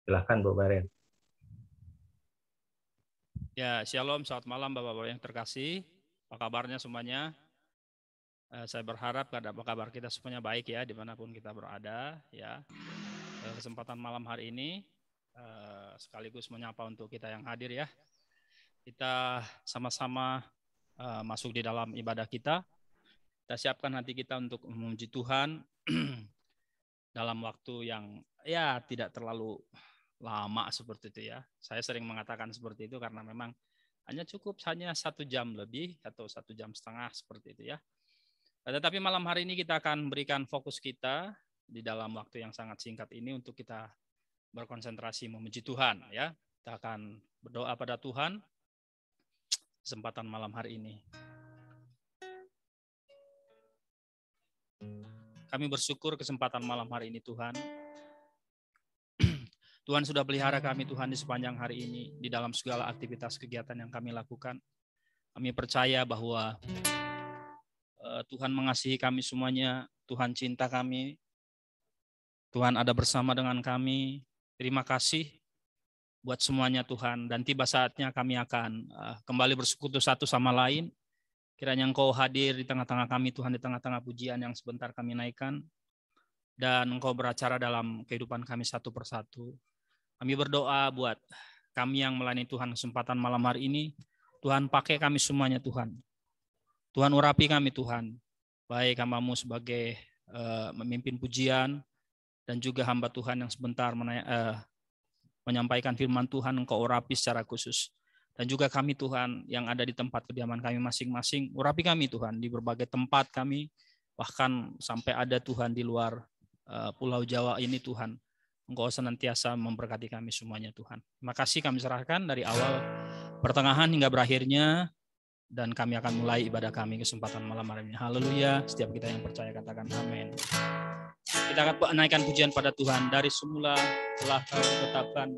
Silahkan Bu Baren. Ya, shalom, selamat malam Bapak-Bapak yang terkasih. Apa kabarnya semuanya? Saya berharap apa kabar kita semuanya baik ya, dimanapun kita berada. Ya, kesempatan malam hari ini sekaligus menyapa untuk kita yang hadir ya. Kita sama-sama masuk di dalam ibadah kita. Kita siapkan hati kita untuk memuji Tuhan dalam waktu yang ya tidak terlalu lama seperti itu ya. Saya sering mengatakan seperti itu karena memang hanya 1 jam lebih atau 1,5 jam seperti itu ya. Tetapi malam hari ini kita akan berikan fokus kita di dalam waktu yang sangat singkat ini untuk kita berkonsentrasi memuji Tuhan ya. Kita akan berdoa pada Tuhan kesempatan malam hari ini. Kami bersyukur kesempatan malam hari ini Tuhan. Tuhan sudah pelihara kami Tuhan di sepanjang hari ini di dalam segala aktivitas kegiatan yang kami lakukan. Kami percaya bahwa Tuhan mengasihi kami semuanya, Tuhan cinta kami, Tuhan ada bersama dengan kami. Terima kasih buat semuanya Tuhan, dan tiba saatnya kami akan kembali bersekutu satu sama lain. Kiranya Engkau hadir di tengah-tengah kami Tuhan, di tengah-tengah pujian yang sebentar kami naikkan, dan Engkau beracara dalam kehidupan kami satu persatu. Kami berdoa buat kami yang melayani Tuhan kesempatan malam hari ini. Tuhan pakai kami semuanya Tuhan. Tuhan urapi kami Tuhan. Baik hamba-Mu sebagai memimpin pujian dan juga hamba Tuhan yang sebentar menyampaikan firman Tuhan, Engkau urapi secara khusus. Dan juga kami Tuhan yang ada di tempat kediaman kami masing-masing. Urapi kami Tuhan di berbagai tempat kami. Bahkan sampai ada Tuhan di luar Pulau Jawa ini Tuhan. Engkau senantiasa memberkati kami semuanya Tuhan. Terima kasih kami serahkan dari awal, pertengahan hingga berakhirnya. Dan kami akan mulai ibadah kami kesempatan malam hari ini. Haleluya. Setiap kita yang percaya katakan amin. Kita akan menaikkan pujian pada Tuhan. Dari semula telah Kau tetapkan.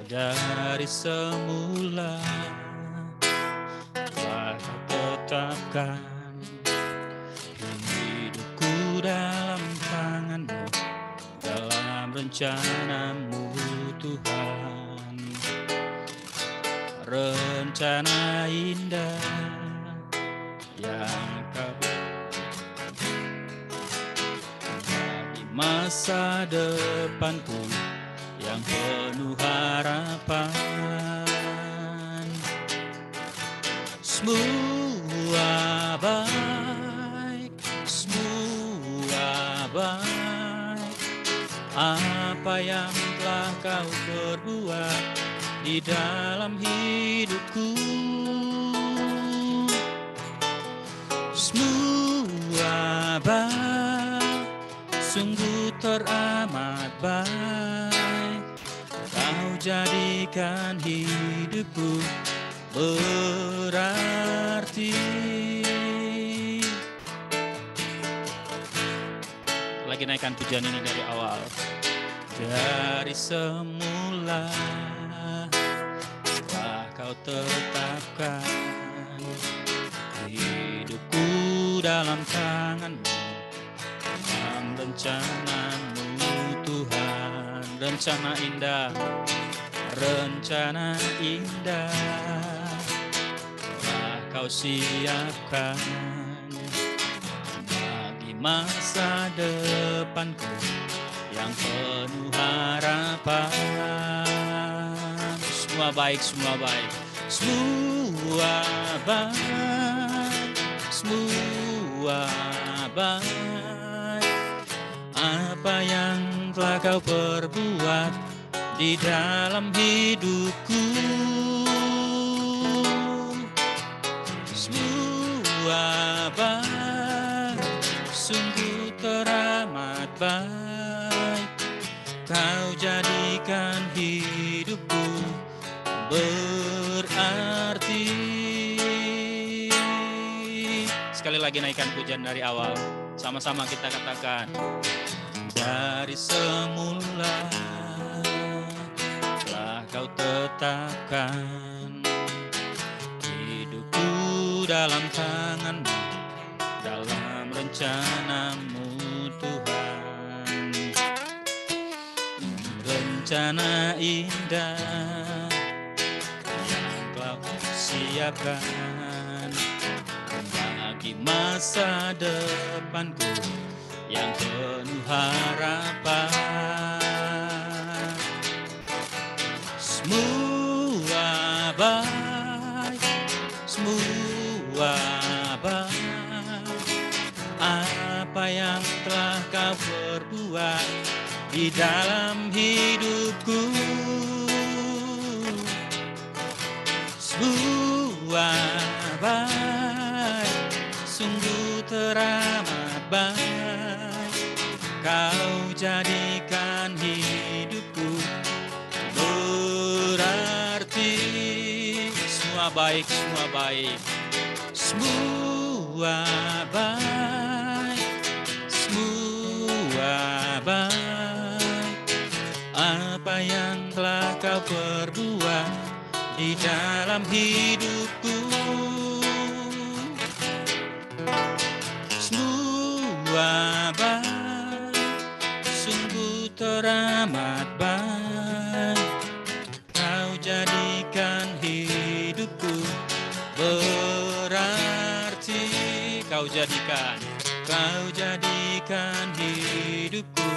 Dari semula telah Kau tetapkan hidupku dalam tangan-Mu, dalam rencana-Mu Tuhan. Rencana indah yang Kau di masa depanku yang penuh harapan. Semua baik, semua baik. Apa yang telah Kau perbuat di dalam hidupku. Semua baik, sungguh teramat baik. Kau jadikan hidupku berarti. Lagi naikkan pujian ini dari awal. Dari semula telah Kau tetapkan hidupku dalam tangan-Mu, dalam rencana-Mu Tuhan. Rencana indah, rencana indah telah Kau siapkan bagi masa depanku yang penuh harapan. Semua baik, semua baik, semua baik, semua baik. Apa yang telah Kau perbuat di dalam hidupku. Semua baik, sungguh teramat baik. Kau jadikan hidupku berarti. Sekali lagi naikkan pujian dari awal. Sama-sama kita katakan. Dari semula telah kau tetapkan hidupku dalam tangan-Mu, dalam rencana-Mu Tuhan. Rencana indah yang telah Kau siapkan bagi masa depanku yang penuh harapan. Semua baik, semua baik, apa yang telah Kau perbuat di dalam hidupku. Semua baik, sungguh teramat baik, Kau jadikan hidupku berarti. Semua baik, semua baik, semua baik, semua baik, apa yang telah Kau perbuat di dalam hidupku. Semua baik, sungguh teramat baik, Kau jadikan hidupku berarti. Kau jadikan hidupku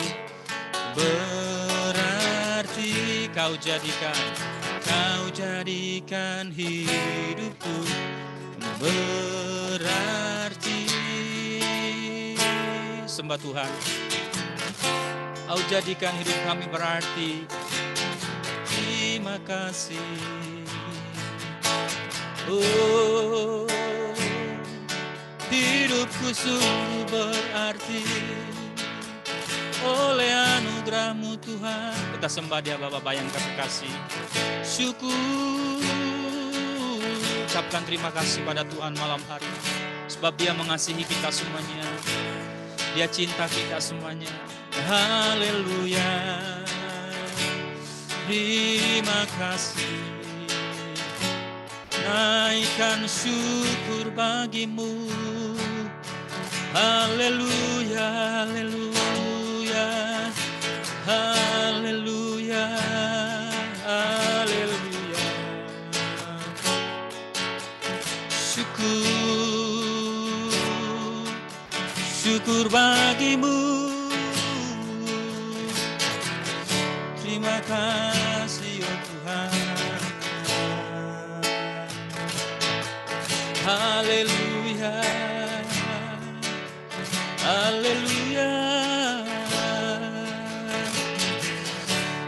berarti. Kau jadikan hidupku berarti. Sembah Tuhan, Kau jadikan hidup kami berarti. Terima kasih. Oh, hidupku sungguh berarti oleh anugerah-Mu Tuhan. Kita sembah Dia Bapa yang kami kasih. Syukur, ucapkan terima kasih pada Tuhan malam hari, sebab Dia mengasihi kita semuanya. Dia cinta kita semuanya. Haleluya. Terima kasih. Naikkan syukur bagi-Mu. Haleluya, haleluya, haleluya, haleluya. Syukur bagi-Mu. Terima kasih ya Tuhan. Haleluya, haleluya.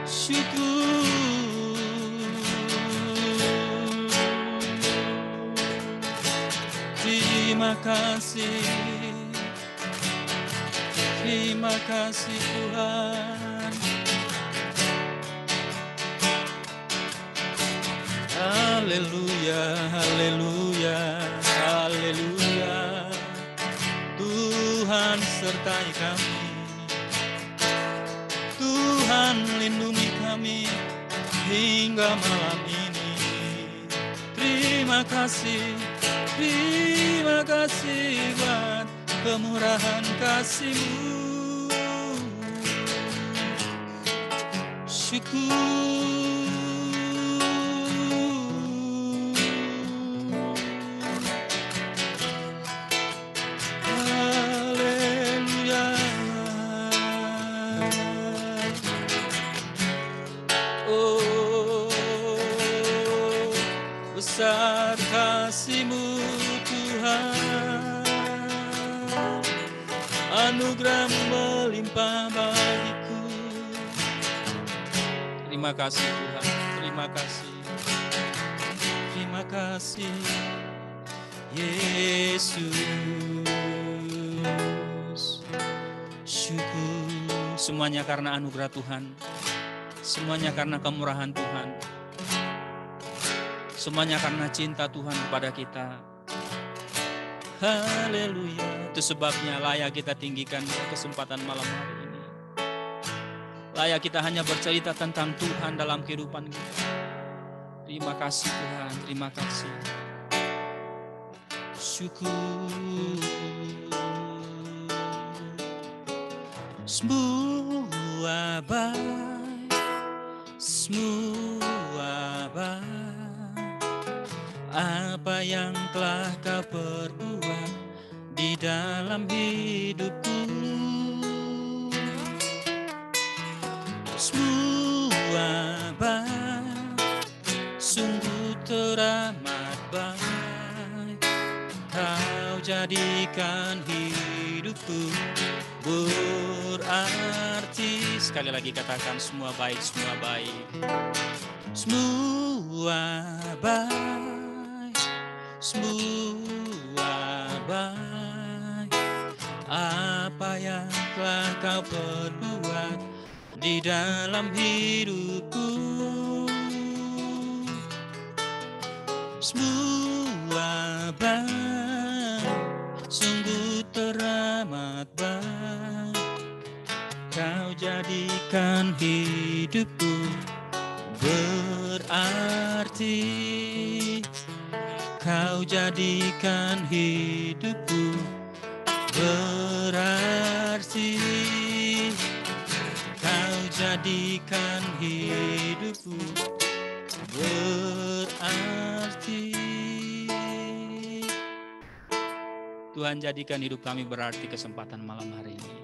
Syukur. Terima kasih. Terima kasih Tuhan. Haleluya, haleluya, haleluya. Tuhan sertai kami. Tuhan lindungi kami hingga malam ini. Terima kasih buat kemurahan kasih-Mu. Syukur. Haleluya. Oh, besar kasih-Mu Tuhan. Anugerah-Mu melimpah bagiku. Terima kasih Tuhan, terima kasih. Terima kasih Yesus. Syukur. Semuanya karena anugerah Tuhan. Semuanya karena kemurahan Tuhan. Semuanya karena cinta Tuhan kepada kita. Haleluya. Itu sebabnya layak kita tinggikan kesempatan malam hari ini. Layak kita hanya bercerita tentang Tuhan dalam kehidupan kita. Terima kasih Tuhan, terima kasih. Syukur. Semua baik, semua baik. Apa yang telah Kau perbuat di dalam hidupku. Semua baik, sungguh teramat baik. Kau jadikan hidupku berarti. Sekali lagi katakan semua baik, semua baik. Semua baik, semua baik. Apa yang telah Kau perbuat di dalam hidupku. Semua baik, sungguh teramat baik. Kau jadikan hidupku berarti. Kau jadikan hidupku berarti. Kau jadikan hidupku berarti. Tuhan, jadikan hidup kami berarti kesempatan malam hari ini.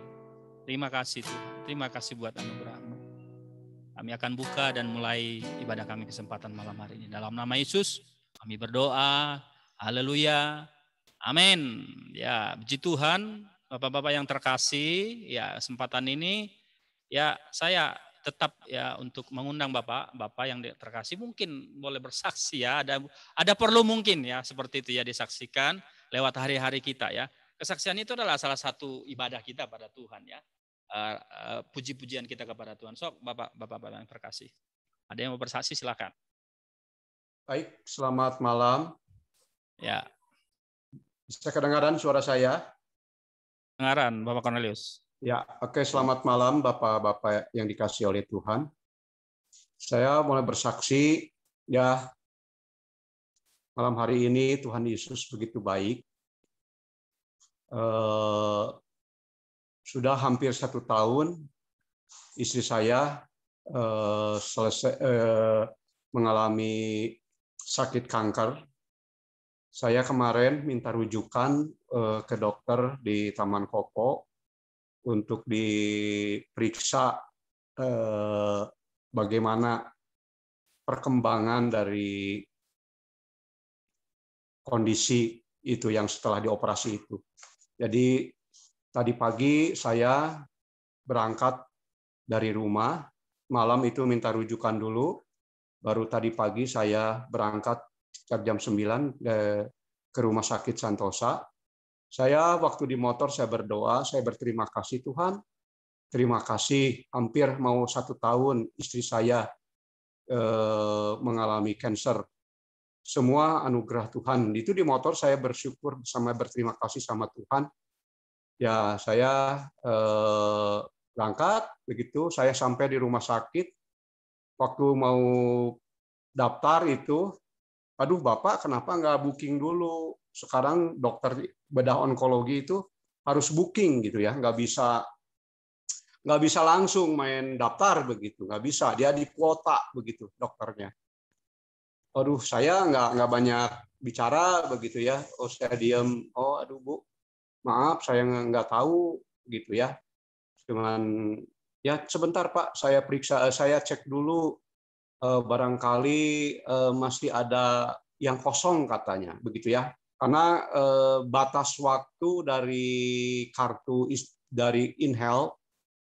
Terima kasih Tuhan, terima kasih buat anugerah-Mu. Kami akan buka dan mulai ibadah kami kesempatan malam hari ini. Dalam nama Yesus kami berdoa, haleluya, amin. Ya, puji Tuhan, Bapak-bapak yang terkasih, ya kesempatan ini, ya saya tetap ya untuk mengundang Bapak yang terkasih mungkin boleh bersaksi ya, ada perlu mungkin ya seperti itu ya disaksikan lewat hari-hari kita ya. Kesaksian itu adalah salah satu ibadah kita pada Tuhan ya. Puji-pujian kita kepada Tuhan. So, Bapak-bapak yang terkasih. Ada yang mau bersaksi silakan. Baik, selamat malam. Ya. Bisa kedengaran suara saya? Kedengaran, Bapak Cornelius. Ya, oke, selamat malam Bapak-bapak yang dikasihi oleh Tuhan. Saya mulai bersaksi ya, malam hari ini Tuhan Yesus begitu baik. Sudah hampir 1 tahun istri saya mengalami sakit kanker. Saya kemarin minta rujukan ke dokter di Taman Koko untuk diperiksa bagaimana perkembangan dari kondisi itu yang setelah dioperasi itu. Jadi tadi pagi saya berangkat dari rumah, malam itu minta rujukan dulu, baru tadi pagi saya berangkat sekitar jam 9 ke Rumah Sakit Santosa. Saya waktu di motor saya berdoa, saya berterima kasih Tuhan, terima kasih hampir mau 1 tahun istri saya mengalami kanker. Semua anugerah Tuhan. Itu di motor saya bersyukur sama berterima kasih sama Tuhan. Ya, saya berangkat, begitu saya sampai di rumah sakit, waktu mau daftar itu, aduh Bapak kenapa nggak booking dulu? Sekarang dokter bedah onkologi itu harus booking gitu ya, nggak bisa langsung main daftar begitu, nggak bisa, dia di kuota begitu dokternya. Aduh, saya nggak banyak bicara begitu ya, saya diam, aduh Bu, maaf saya nggak tahu gitu ya, cuman ya sebentar Pak, saya periksa, saya cek dulu, barangkali masih ada yang kosong katanya begitu ya, karena batas waktu dari kartu dari InHealth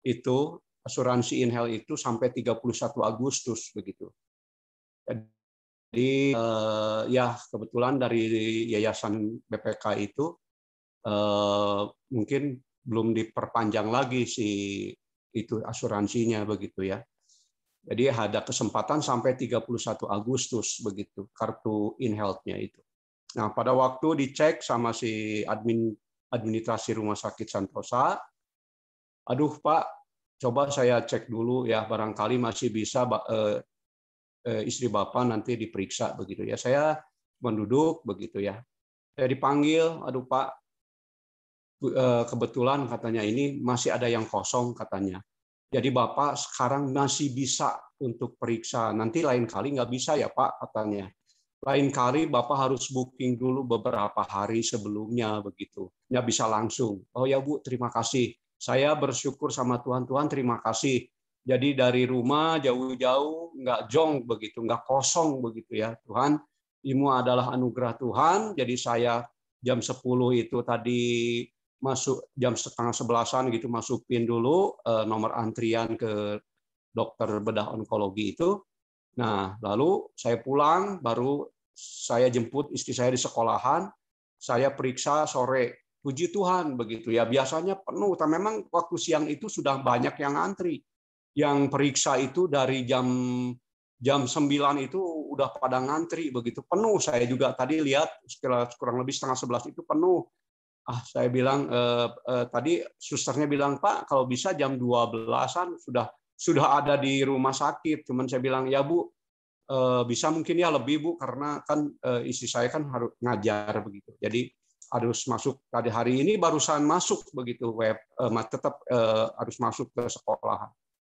itu, asuransi InHealth itu sampai 31 Agustus begitu. Jadi ya kebetulan dari yayasan BPK itu mungkin belum diperpanjang lagi itu asuransinya begitu ya. Jadi ada kesempatan sampai 31 Agustus begitu kartu InHealth-nya itu. Nah, pada waktu dicek sama si administrasi Rumah Sakit Santosa, aduh Pak, coba saya cek dulu ya, barangkali masih bisa istri Bapak nanti diperiksa begitu ya. Saya menduduk begitu ya. Saya dipanggil, aduh Pak, kebetulan katanya ini masih ada yang kosong katanya. Jadi Bapak sekarang masih bisa untuk periksa. Nanti lain kali nggak bisa ya Pak katanya. Lain kali Bapak harus booking dulu beberapa hari sebelumnya begitu. Nggak bisa langsung. Oh ya Bu, terima kasih. Saya bersyukur sama Tuhan. Tuhan terima kasih. Jadi dari rumah jauh-jauh nggak jong begitu, nggak kosong begitu ya. Tuhan, Imu adalah anugerah Tuhan. Jadi saya jam 10 itu tadi masuk jam setengah 11-an gitu, masukin dulu nomor antrian ke dokter bedah onkologi itu. Nah, lalu saya pulang, baru saya jemput istri saya di sekolahan, saya periksa sore. Puji Tuhan begitu ya. Biasanya penuh, tapi memang waktu siang itu sudah banyak yang antri. Yang periksa itu dari jam 9 itu udah pada ngantri begitu, penuh. Saya juga tadi lihat kurang lebih setengah 11 itu penuh. Saya bilang tadi susternya bilang, Pak, kalau bisa jam 12-an sudah ada di rumah sakit. Cuman saya bilang, ya Bu, bisa mungkin ya lebih Bu, karena kan istri saya kan harus ngajar begitu. Jadi harus masuk tadi hari ini barusan masuk begitu tetap harus masuk ke sekolah.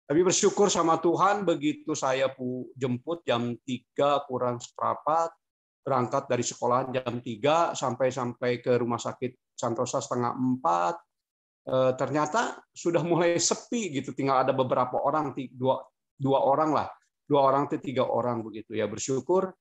Tapi bersyukur sama Tuhan begitu saya jemput jam 3 kurang seperempat, berangkat dari sekolah jam 3 sampai ke rumah sakit Santosa setengah 4, ternyata sudah mulai sepi gitu, tinggal ada beberapa orang, dua orang lah, 2 orang atau 3 orang begitu ya. Bersyukur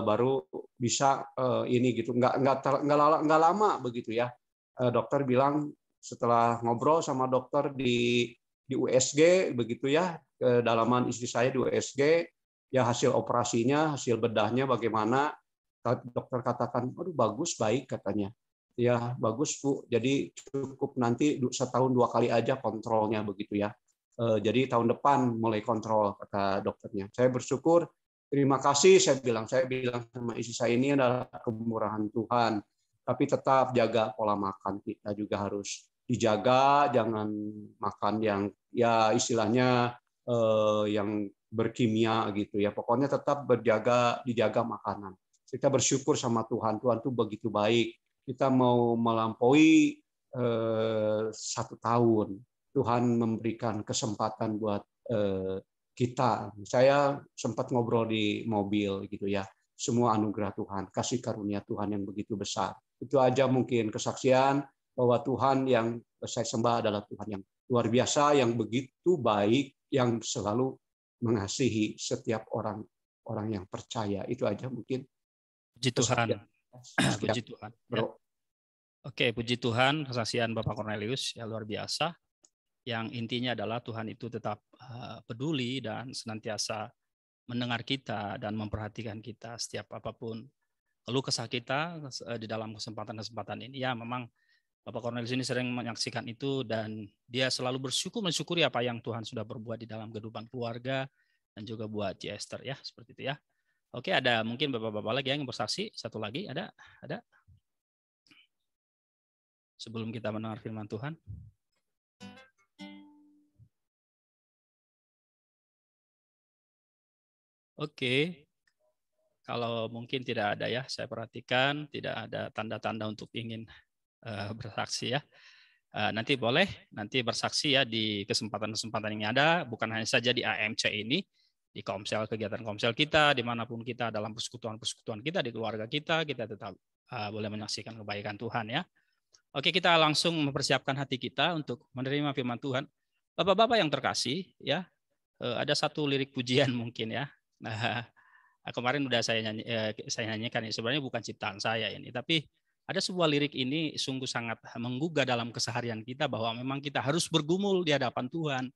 baru bisa ini gitu, nggak lama begitu ya. Dokter bilang setelah ngobrol sama dokter di USG begitu ya, kedalaman istri saya di USG, ya hasil operasinya, hasil bedahnya bagaimana, dokter katakan, aduh bagus, baik katanya. Ya bagus Bu, jadi cukup nanti setahun 2 kali aja kontrolnya begitu ya. Jadi tahun depan mulai kontrol kata dokternya. Saya bersyukur, terima kasih saya bilang sama istri saya, ini adalah kemurahan Tuhan. Tapi tetap jaga pola makan kita juga harus dijaga, jangan makan yang ya istilahnya yang berkimia gitu ya. Pokoknya tetap dijaga makanan. Kita bersyukur sama Tuhan, Tuhan tuh begitu baik. Kita mau melampaui 1 tahun, Tuhan memberikan kesempatan buat kita. Saya sempat ngobrol di mobil gitu ya. Semua anugerah Tuhan, kasih karunia Tuhan yang begitu besar. Itu aja mungkin kesaksian bahwa Tuhan yang saya sembah adalah Tuhan yang luar biasa, yang begitu baik, yang selalu mengasihi setiap orang yang percaya. Itu aja mungkin. Puji Tuhan. Puji Tuhan. Ya. Bro. Oke, puji Tuhan, kesaksian Bapak Cornelius ya luar biasa. Yang intinya adalah Tuhan itu tetap peduli dan senantiasa mendengar kita dan memperhatikan kita setiap apapun keluh kesah kita di dalam kesempatan-kesempatan ini. Ya, memang Bapak Cornelius ini sering menyaksikan itu dan dia selalu mensyukuri apa yang Tuhan sudah berbuat di dalam kehidupan keluarga dan juga buat Ci Esther ya, seperti itu ya. Oke, ada mungkin bapak-bapak lagi yang bersaksi. Satu lagi, ada. Sebelum kita mendengar firman Tuhan. Oke, kalau mungkin tidak ada ya, saya perhatikan tidak ada tanda-tanda untuk ingin bersaksi ya. Nanti boleh nanti bersaksi ya di kesempatan-kesempatan yang ada, bukan hanya saja di AMC ini, di komsel, kegiatan komsel kita, dimanapun kita dalam persekutuan-persekutuan kita, di keluarga kita tetap boleh menyaksikan kebaikan Tuhan ya. Oke, kita langsung mempersiapkan hati kita untuk menerima firman Tuhan. Bapak-bapak yang terkasih ya, ada satu lirik pujian mungkin ya. Nah, kemarin udah saya nyanyikan, sebenarnya bukan ciptaan saya ini, tapi ada sebuah lirik ini sungguh sangat menggugah dalam keseharian kita bahwa memang kita harus bergumul di hadapan Tuhan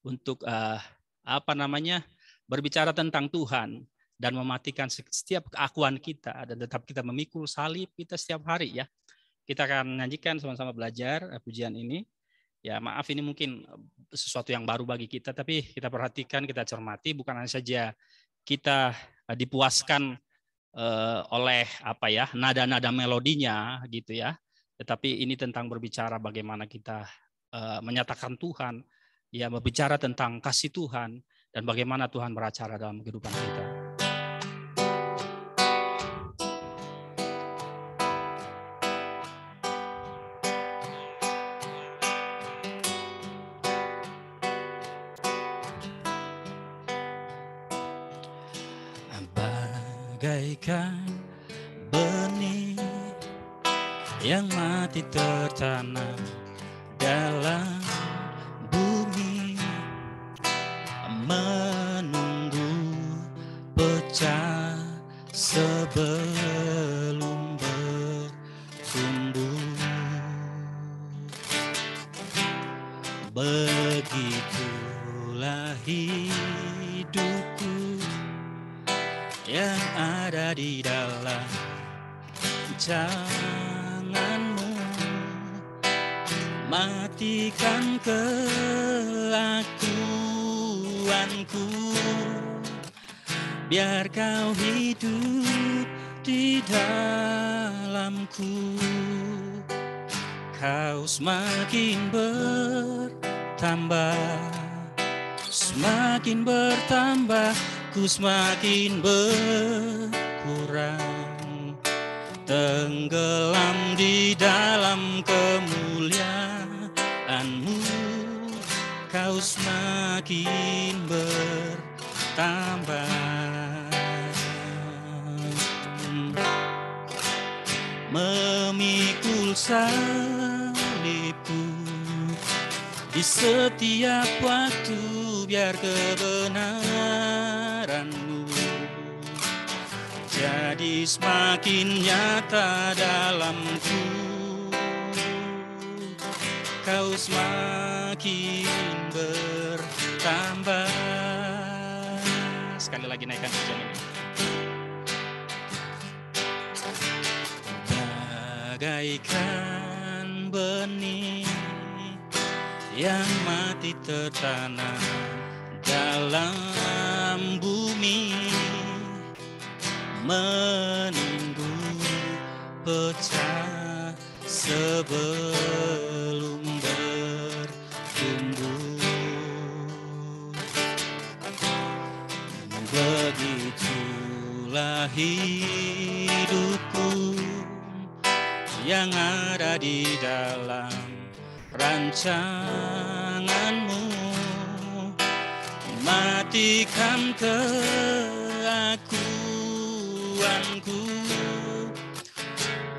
untuk berbicara tentang Tuhan dan mematikan setiap keakuan kita dan tetap kita memikul salib kita setiap hari ya. Kita akan nyanyikan sama-sama belajar pujian ini. Ya, maaf ini mungkin sesuatu yang baru bagi kita, tapi kita perhatikan, kita cermati, bukan hanya saja kita dipuaskan oleh nada-nada melodinya gitu ya, tetapi ini tentang berbicara bagaimana kita menyatakan Tuhan ya berbicara tentang kasih Tuhan dan bagaimana Tuhan beracara dalam kehidupan kita. Bagaikan benih yang mati tertanam dalam bumi, menunggu pecah sebelum bertumbuh. Begitulah hidupku yang ada di dalam janganmu, matikan kelakuanku, biar kau hidup di dalamku. Kau semakin bertambah, semakin bertambah, ku semakin berkurang, tenggelam di dalam kemuliaan-Mu. Kau semakin bertambah, memikul salibku di setiap waktu, biar kebenaran-Mu jadi semakin nyata dalamku. Kau semakin bertambah. Sekali lagi naikkan hujan ini. Bagaikan benih yang mati tertanam dalam bumi, menunggu pecah sebelum bertumbuh. Begitulah hidupku yang ada di dalam rancangan-Mu, matikan kelakuanku,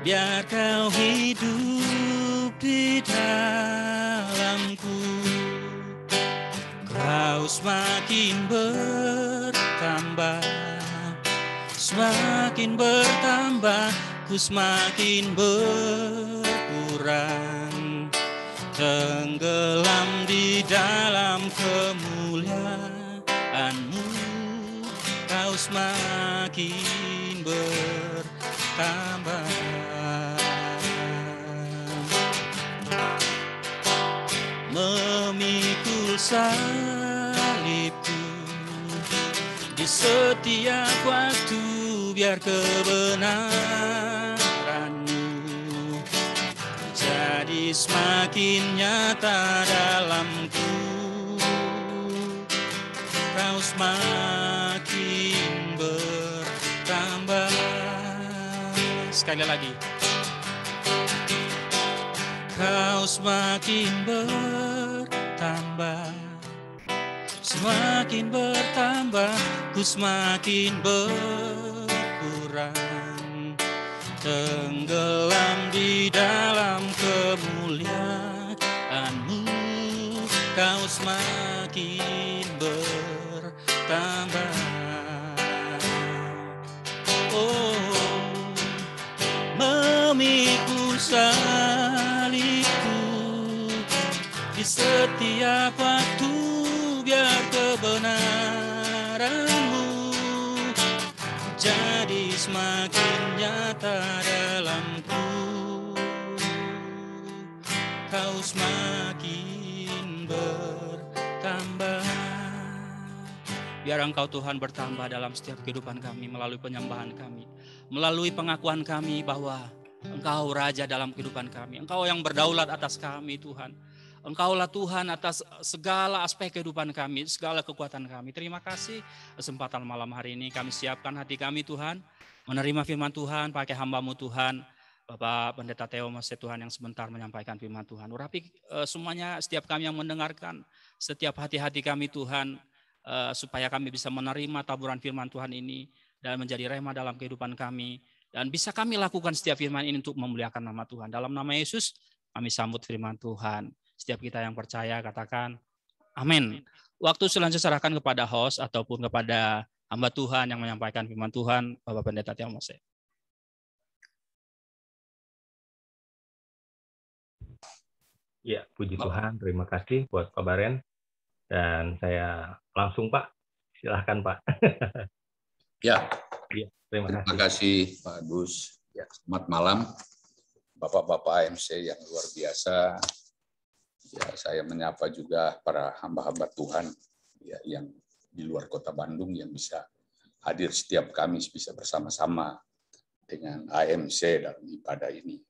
biar kau hidup di dalamku. Kau semakin bertambah, semakin bertambah, ku semakin berkurang, tenggelam di dalam kemuliaan-Mu. Kau semakin bertambah, memikul salibku di setiap waktu, biar kebenaran-Mu jadi semakin nyata dalamku. Kau semakin bertambah. Sekali lagi. Kau semakin bertambah, semakin bertambah, ku semakin berkurang, tenggelam di dalam kemuliaan-Mu. Kau semakin bertambah. Oh, memikul salibku di setiap waktu, biar kebenaran-Mu jadi semakin nyata dalamku. Kau semakin bertambah. Biar Engkau Tuhan bertambah dalam setiap kehidupan kami, melalui penyembahan kami, melalui pengakuan kami bahwa Engkau Raja dalam kehidupan kami. Engkau yang berdaulat atas kami, Tuhan. Engkaulah Tuhan atas segala aspek kehidupan kami, segala kekuatan kami. Terima kasih kesempatan malam hari ini kami siapkan hati kami Tuhan, menerima firman Tuhan, pakai hamba-Mu Tuhan, Bapak Pendeta Theo Mose Tuhan yang sebentar menyampaikan firman Tuhan. Urapi semuanya, setiap kami yang mendengarkan, setiap hati-hati kami Tuhan, supaya kami bisa menerima taburan firman Tuhan ini dan menjadi rema dalam kehidupan kami. Dan bisa kami lakukan setiap firman ini untuk memuliakan nama Tuhan. Dalam nama Yesus, kami sambut firman Tuhan. Setiap kita yang percaya katakan amin. Waktu selanjutnya serahkan kepada host ataupun kepada hamba Tuhan yang menyampaikan firman Tuhan, Bapak Pendeta Theo Mose. Ya, puji Tuhan. Terima kasih buat Pak Baren. Dan saya langsung Pak, silahkan Pak. Ya, terima kasih Pak Agus. Ya, selamat malam Bapak-Bapak AMC yang luar biasa. Ya, saya menyapa juga para hamba-hamba Tuhan ya, yang di luar kota Bandung yang bisa hadir setiap Kamis, bisa bersama-sama dengan AMC dalam ibadah ini.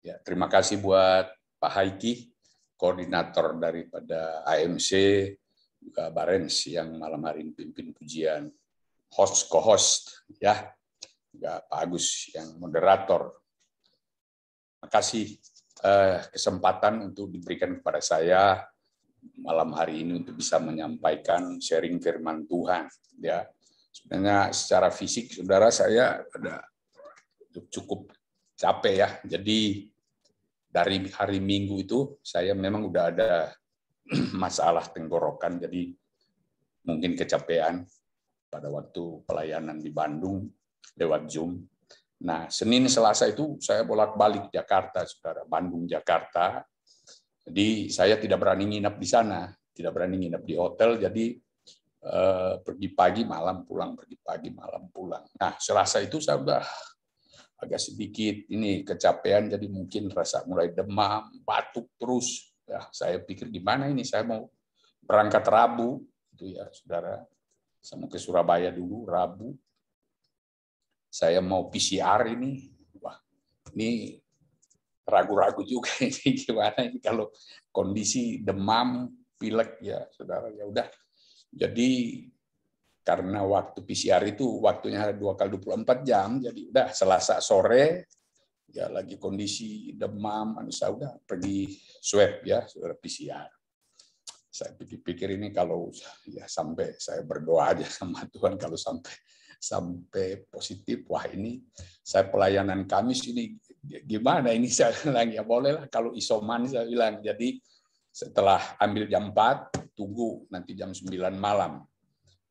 Ya, terima kasih buat Pak Haiki, koordinator daripada AMC, juga Barens yang malam hari ini pimpin pujian, co-host, ya, juga Pak Agus yang moderator. Terima kasih kesempatan untuk diberikan kepada saya malam hari ini untuk bisa menyampaikan sharing firman Tuhan. Ya, sebenarnya secara fisik, saudara, saya ada cukup capek ya. Jadi dari hari Minggu itu saya memang udah ada masalah tenggorokan, jadi mungkin kecapean pada waktu pelayanan di Bandung lewat Zoom. Nah, Senin Selasa itu saya bolak-balik Jakarta, saudara, Bandung Jakarta. Jadi saya tidak berani nginap di sana, tidak berani nginap di hotel. Jadi pergi pagi malam pulang, pergi pagi malam pulang. Nah, Selasa itu saya udah agak sedikit ini kecapean, jadi mungkin rasa mulai demam, batuk terus. Ya, saya pikir gimana ini, saya mau berangkat Rabu, itu ya, saudara. Saya mau ke Surabaya dulu Rabu. Saya mau PCR ini, wah, ini ragu-ragu juga ini gimana ini kalau kondisi demam, pilek ya, saudara, ya udah. Jadi karena waktu PCR itu waktunya 2x24 jam, jadi udah Selasa sore ya lagi kondisi demam, saya udah pergi swab ya, saudara, PCR. Saya pikir ini kalau ya sampai saya berdoa aja sama Tuhan kalau sampai positif, wah ini saya pelayanan Kamis ini gimana ini, saya bilang ya bolehlah kalau isoman, saya bilang. Jadi setelah ambil jam 4 tunggu nanti jam 9 malam.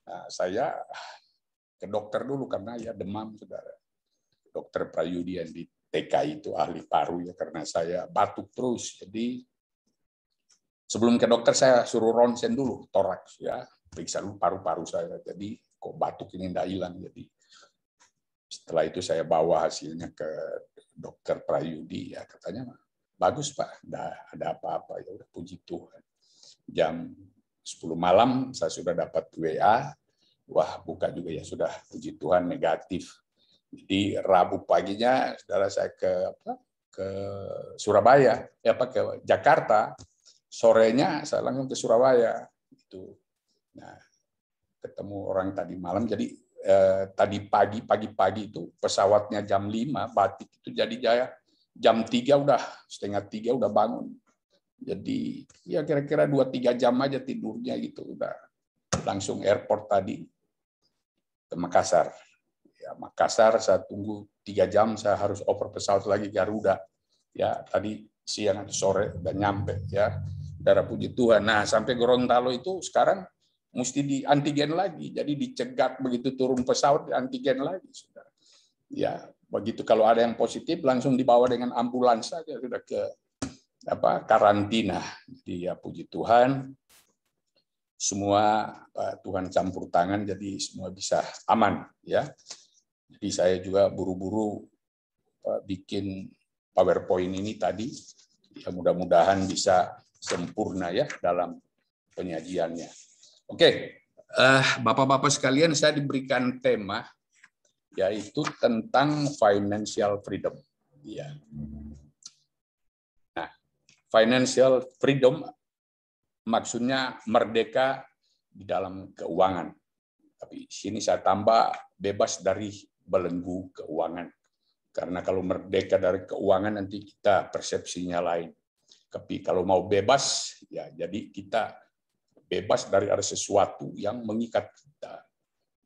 Nah, saya ke dokter dulu karena ya demam, saudara. Dokter Prayudi yang di TK itu ahli paru ya, karena saya batuk terus. Jadi sebelum ke dokter saya suruh ronsen dulu toraks ya, periksa dulu paru-paru saya. Jadi kok batuk ini tidak hilang. Jadi setelah itu saya bawa hasilnya ke dokter Prayudi ya, katanya bagus Pak, tidak ada apa-apa. Ya udah, puji Tuhan. Jam 10 malam saya sudah dapat WA, wah buka juga ya sudah, puji Tuhan negatif. Jadi Rabu paginya saudara saya ke Surabaya, ya Pak, ke Jakarta. Sorenya saya langsung ke Surabaya. Itu. Nah, ketemu orang tadi malam, jadi tadi pagi itu pesawatnya jam 5, batik itu jadi jam 3 udah, setengah 3 udah bangun. Jadi ya kira-kira 2-3 jam aja tidurnya gitu, udah langsung airport tadi ke Makassar. Ya, Makassar saya tunggu 3 jam, saya harus oper pesawat lagi Garuda. Ya, tadi siang atau sore udah nyampe ya. Darah puji Tuhan. Nah, sampai Gorontalo itu sekarang mesti di antigen lagi. Jadi dicegat begitu turun pesawat, di antigen lagi, saudara. Ya, begitu kalau ada yang positif langsung dibawa dengan ambulans saja sudah ke karantina. Jadi ya puji Tuhan, semua Tuhan campur tangan, jadi semua bisa aman ya. Jadi saya juga buru-buru bikin PowerPoint ini tadi, ya mudah-mudahan bisa sempurna ya dalam penyajiannya. Oke, Bapak-bapak sekalian, saya diberikan tema yaitu tentang financial freedom. Ya. Nah, Financial freedom maksudnya merdeka di dalam keuangan. Tapi sini saya tambah bebas dari belenggu keuangan. Karena kalau merdeka dari keuangan nanti kita persepsinya lain. Tapi kalau mau bebas, ya jadi kita bebas dari ada sesuatu yang mengikat kita.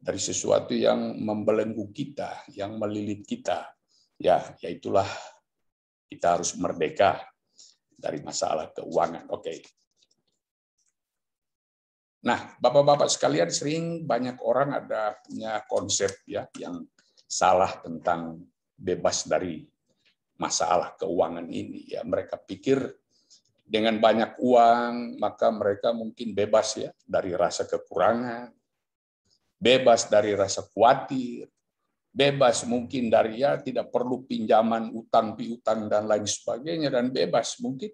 Dari sesuatu yang membelenggu kita, yang melilit kita. Ya itulah kita harus merdeka dari masalah keuangan. Oke. Nah, Bapak-bapak sekalian, sering banyak orang ada punya konsep ya yang salah tentang bebas dari masalah keuangan ini. Ya, mereka pikir dengan banyak uang maka mereka mungkin bebas ya dari rasa kekurangan, bebas dari rasa khawatir, bebas mungkin dari ya tidak perlu pinjaman, utang piutang dan lain sebagainya, dan bebas mungkin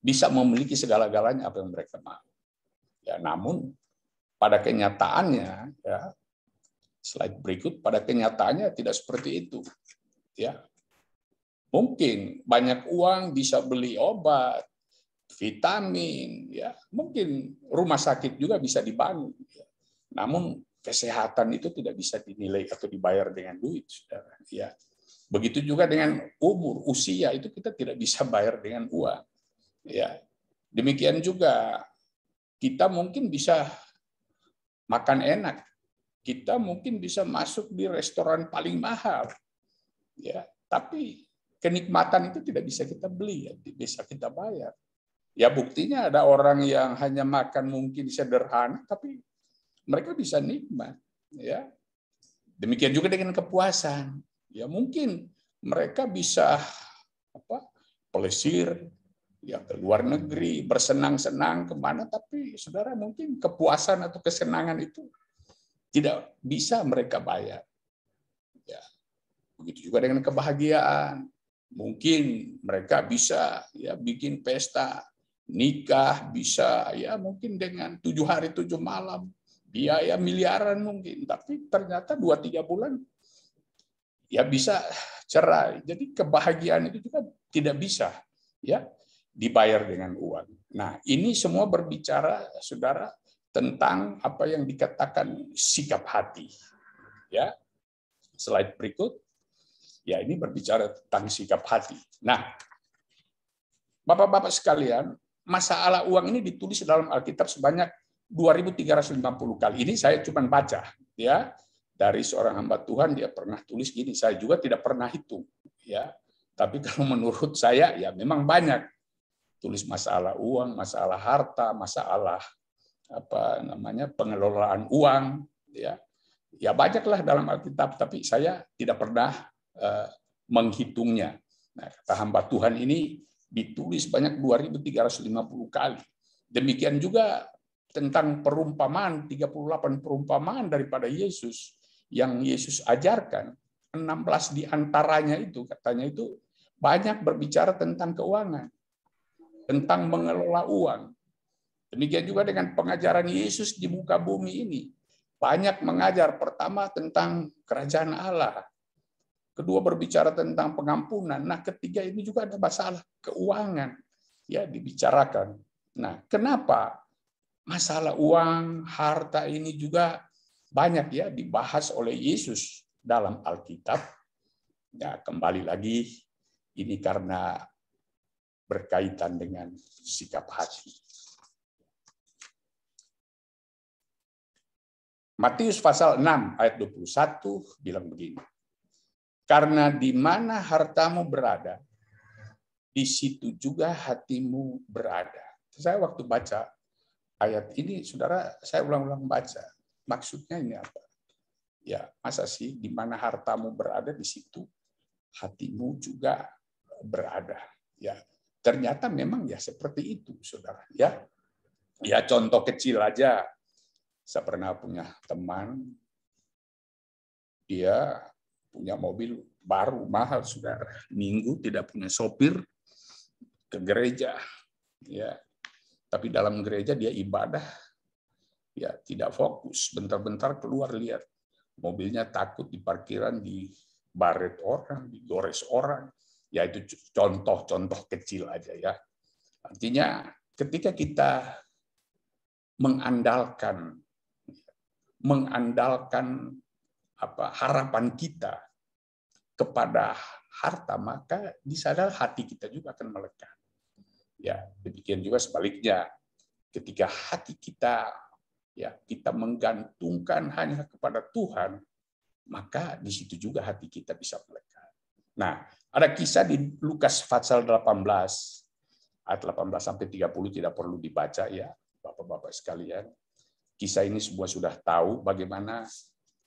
bisa memiliki segala-galanya apa yang mereka mau. Ya, namun pada kenyataannya ya, slide berikut, pada kenyataannya tidak seperti itu. Ya. Mungkin banyak uang bisa beli obat, vitamin, ya, mungkin rumah sakit juga bisa dibangun. Ya. Namun kesehatan itu tidak bisa dinilai atau dibayar dengan duit, saudara. Ya. Begitu juga dengan umur, usia itu kita tidak bisa bayar dengan uang. Ya. Demikian juga kita mungkin bisa makan enak, kita mungkin bisa masuk di restoran paling mahal, ya. Tapi kenikmatan itu tidak bisa kita beli, ya, bisa kita bayar. Ya buktinya ada orang yang hanya makan mungkin sederhana, tapi mereka bisa nikmat. Ya. Demikian juga dengan kepuasan. Ya mungkin mereka bisa pelesir, ya ke luar negeri, bersenang-senang kemana, tapi saudara mungkin kepuasan atau kesenangan itu tidak bisa mereka bayar. Ya. Begitu juga dengan kebahagiaan. Mungkin mereka bisa ya bikin pesta nikah, bisa ya mungkin dengan 7 hari 7 malam, biaya miliaran mungkin, tapi ternyata 2-3 bulan ya bisa cerai. Jadi kebahagiaan itu juga tidak bisa ya dibayar dengan uang. Nah, ini semua berbicara saudara tentang apa yang dikatakan sikap hati. Ya. Slide berikut. Ya, ini berbicara tentang sikap hati. Nah, Bapak-bapak sekalian, masalah uang ini ditulis dalam Alkitab sebanyak 2.350 kali. Ini saya cuma baca, ya, dari seorang hamba Tuhan, dia pernah tulis gini. Saya juga tidak pernah hitung, ya. Tapi kalau menurut saya, ya memang banyak. Tulis masalah uang, masalah harta, masalah pengelolaan uang, ya. Ya banyaklah dalam Alkitab, tapi saya tidak pernah menghitungnya. Nah, kata hamba Tuhan ini ditulis banyak 2.350 kali. Demikian juga tentang perumpamaan, 38 perumpamaan daripada Yesus yang Yesus ajarkan. 16 diantaranya itu katanya itu banyak berbicara tentang keuangan, tentang mengelola uang. Demikian juga dengan pengajaran Yesus di muka bumi ini. Banyak mengajar pertama tentang kerajaan Allah. Kedua berbicara tentang pengampunan. Nah, ketiga ini juga ada masalah keuangan ya dibicarakan. Nah, kenapa masalah uang, harta ini juga banyak ya dibahas oleh Yesus dalam Alkitab? Ya, kembali lagi ini karena berkaitan dengan sikap hati. Matius pasal 6 ayat 21 bilang begini. Karena di mana hartamu berada, di situ juga hatimu berada. Saya waktu baca ayat ini, saudara, saya ulang-ulang baca. Maksudnya ini apa? Ya, masa sih di mana hartamu berada, di situ hatimu juga berada. Ya, ternyata memang ya seperti itu, saudara. Ya, contoh kecil aja. Saya pernah punya teman, dia punya mobil baru mahal, saudara. Minggu tidak punya sopir ke gereja, ya. Tapi dalam gereja dia ibadah, ya tidak fokus. Bentar-bentar keluar lihat mobilnya takut di parkiran, dibaret orang, digores orang. Ya itu contoh-contoh kecil aja ya. Artinya ketika kita mengandalkan harapan kita kepada harta, maka di sana hati kita juga akan melekat. Ya, demikian juga sebaliknya. Ketika hati kita kita menggantungkan hanya kepada Tuhan, maka di situ juga hati kita bisa melekat. Nah, ada kisah di Lukas pasal 18 ayat 18 sampai 30, tidak perlu dibaca ya, Bapak-bapak sekalian. Kisah ini semua sudah tahu bagaimana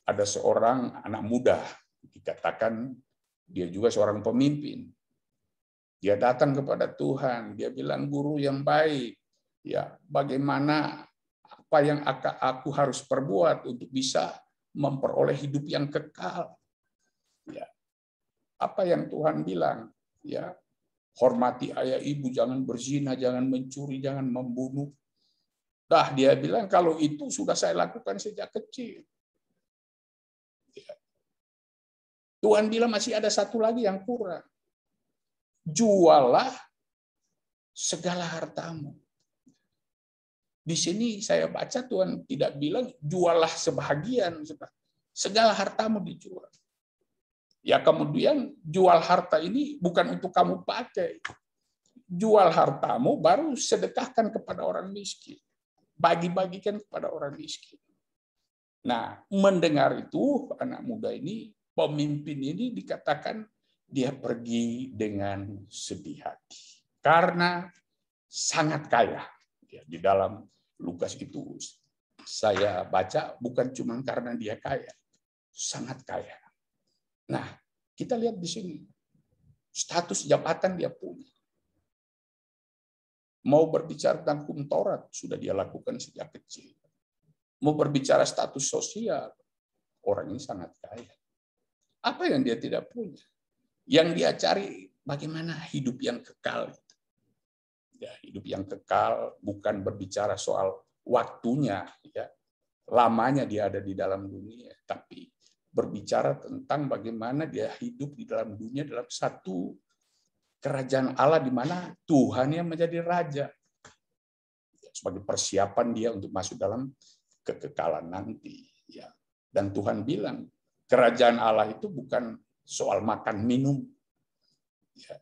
ada seorang anak muda, dikatakan dia juga seorang pemimpin. Dia datang kepada Tuhan, dia bilang, "Guru yang baik, ya, bagaimana apa yang aku harus perbuat untuk bisa memperoleh hidup yang kekal?" Ya. Apa yang Tuhan bilang? Ya, hormati ayah ibu, jangan berzina, jangan mencuri, jangan membunuh. Dia bilang, kalau itu sudah saya lakukan sejak kecil. Ya. Tuhan bilang masih ada satu lagi yang kurang. Jualah segala hartamu. Di sini saya baca Tuhan tidak bilang jualah sebahagian, segala hartamu dijual. Ya, kemudian jual harta ini bukan untuk kamu pakai. Jual hartamu baru sedekahkan kepada orang miskin. Bagi-bagikan kepada orang miskin. Nah, mendengar itu anak muda ini, pemimpin ini dikatakan dia pergi dengan sedih hati. Karena sangat kaya. Ya, di dalam Lukas itu saya baca bukan cuma karena dia kaya, sangat kaya. Nah, kita lihat di sini status jabatan dia punya. Mau berbicara tentang hukum Taurat sudah dia lakukan sejak kecil. Mau berbicara status sosial, orang ini sangat kaya. Apa yang dia tidak punya? Yang dia cari bagaimana hidup yang kekal. Ya, hidup yang kekal bukan berbicara soal waktunya, ya, lamanya dia ada di dalam dunia, tapi berbicara tentang bagaimana dia hidup di dalam dunia dalam satu kerajaan Allah di mana Tuhan yang menjadi raja, sebagai persiapan dia untuk masuk dalam kekekalan nanti. Ya. Dan Tuhan bilang kerajaan Allah itu bukan soal makan minum, ya.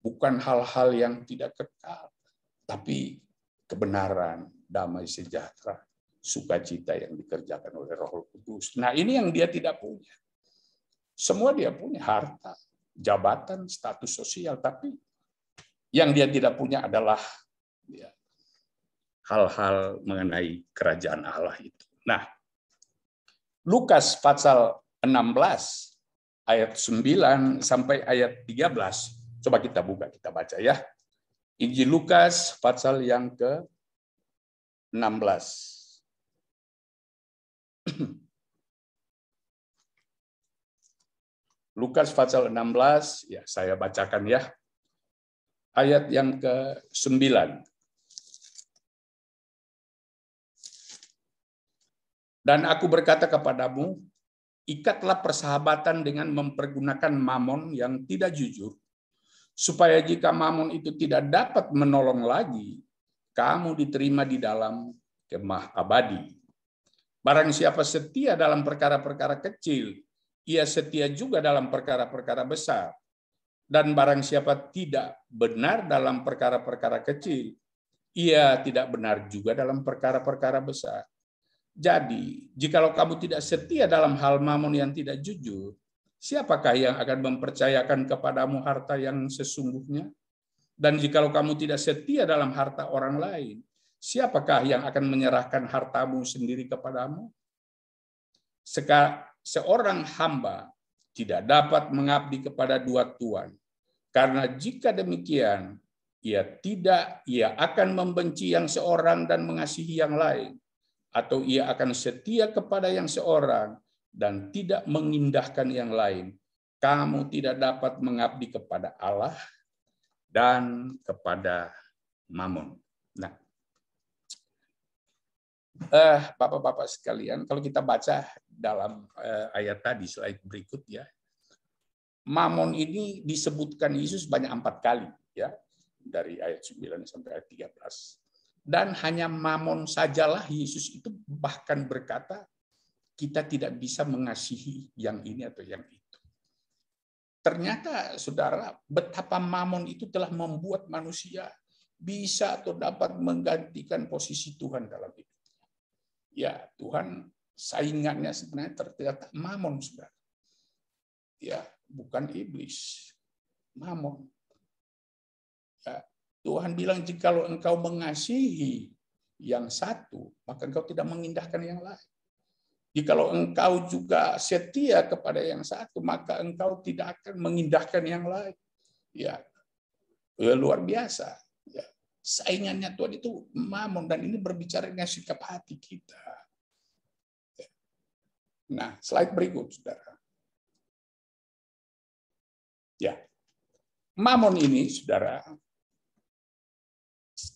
Bukan hal-hal yang tidak kekal, tapi kebenaran, damai sejahtera, sukacita yang dikerjakan oleh Roh Kudus. Nah, ini yang dia tidak punya. Semua dia punya harta, jabatan, status sosial, tapi yang dia tidak punya adalah ya, hal-hal mengenai kerajaan Allah itu. Nah, Lukas pasal 16 ayat 9 sampai ayat 13. Coba kita buka, kita baca ya. Injil Lukas pasal yang ke-16. Lukas pasal 16, ya saya bacakan ya. Ayat yang ke-9. Dan aku berkata kepadamu, ikatlah persahabatan dengan mempergunakan mamon yang tidak jujur, supaya jika mamon itu tidak dapat menolong lagi, kamu diterima di dalam kemah abadi. Barang siapa setia dalam perkara-perkara kecil, ia setia juga dalam perkara-perkara besar. Dan barang siapa tidak benar dalam perkara-perkara kecil, ia tidak benar juga dalam perkara-perkara besar. Jadi, jikalau kamu tidak setia dalam hal mamon yang tidak jujur, siapakah yang akan mempercayakan kepadamu harta yang sesungguhnya? Dan jikalau kamu tidak setia dalam harta orang lain, siapakah yang akan menyerahkan hartamu sendiri kepadamu? Seorang hamba tidak dapat mengabdi kepada dua tuan, karena jika demikian, ia akan membenci yang seorang dan mengasihi yang lain, atau ia akan setia kepada yang seorang dan tidak mengindahkan yang lain. Kamu tidak dapat mengabdi kepada Allah dan kepada mamon. Nah, Bapak-bapak sekalian, kalau kita baca dalam ayat tadi, slide berikut ya, mamon ini disebutkan Yesus banyak 4 kali. Ya. dari ayat 9 sampai ayat 13. Dan hanya Mamon sajalah Yesus itu bahkan berkata, kita tidak bisa mengasihi yang ini atau yang itu. Ternyata, saudara, betapa Mamon itu telah membuat manusia bisa atau dapat menggantikan posisi Tuhan dalam hidupnya. Ya, Tuhan saingannya sebenarnya ternyata Mamon, saudara. Ya, bukan iblis, Mamon. Ya, Tuhan bilang, jikalau engkau mengasihi yang satu, maka engkau tidak mengindahkan yang lain. Jikalau engkau juga setia kepada yang satu, maka engkau tidak akan mengindahkan yang lain. Ya, luar biasa. Ya, saingannya Tuhan itu Mamon, dan ini berbicara dengan sikap hati kita. Ya. Nah, slide berikut, saudara. Ya, Mamon ini, saudara,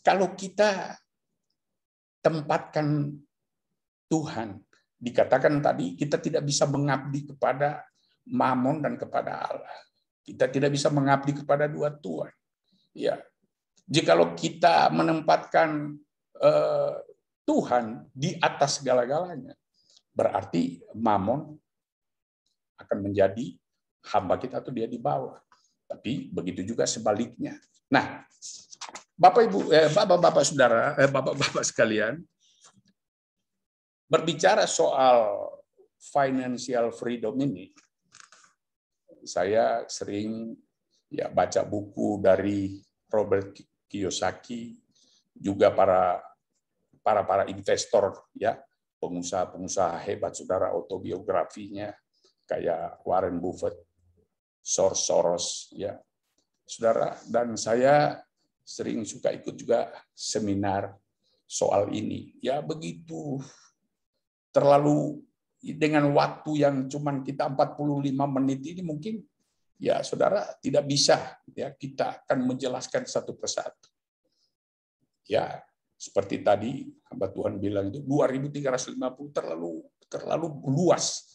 kalau kita tempatkan Tuhan, dikatakan tadi kita tidak bisa mengabdi kepada Mamon dan kepada Allah. Kita tidak bisa mengabdi kepada dua Tuhan. Ya, jikalau kita menempatkan Tuhan di atas segala-galanya, berarti Mamon akan menjadi hamba kita atau dia di bawah. Tapi begitu juga sebaliknya. Nah, Bapak Ibu, Bapak-bapak saudara, Bapak-bapak sekalian, berbicara soal financial freedom ini, saya sering baca buku dari Robert Kiyosaki, juga para investor, pengusaha-pengusaha hebat, saudara, autobiografinya kayak Warren Buffett, George Soros, saudara. Dan saya sering suka ikut juga seminar soal ini. Ya, begitu terlalu dengan waktu yang cuma kita 45 menit ini, mungkin saudara tidak bisa kita akan menjelaskan satu persatu. Ya, seperti tadi hamba Tuhan bilang itu 2350 terlalu luas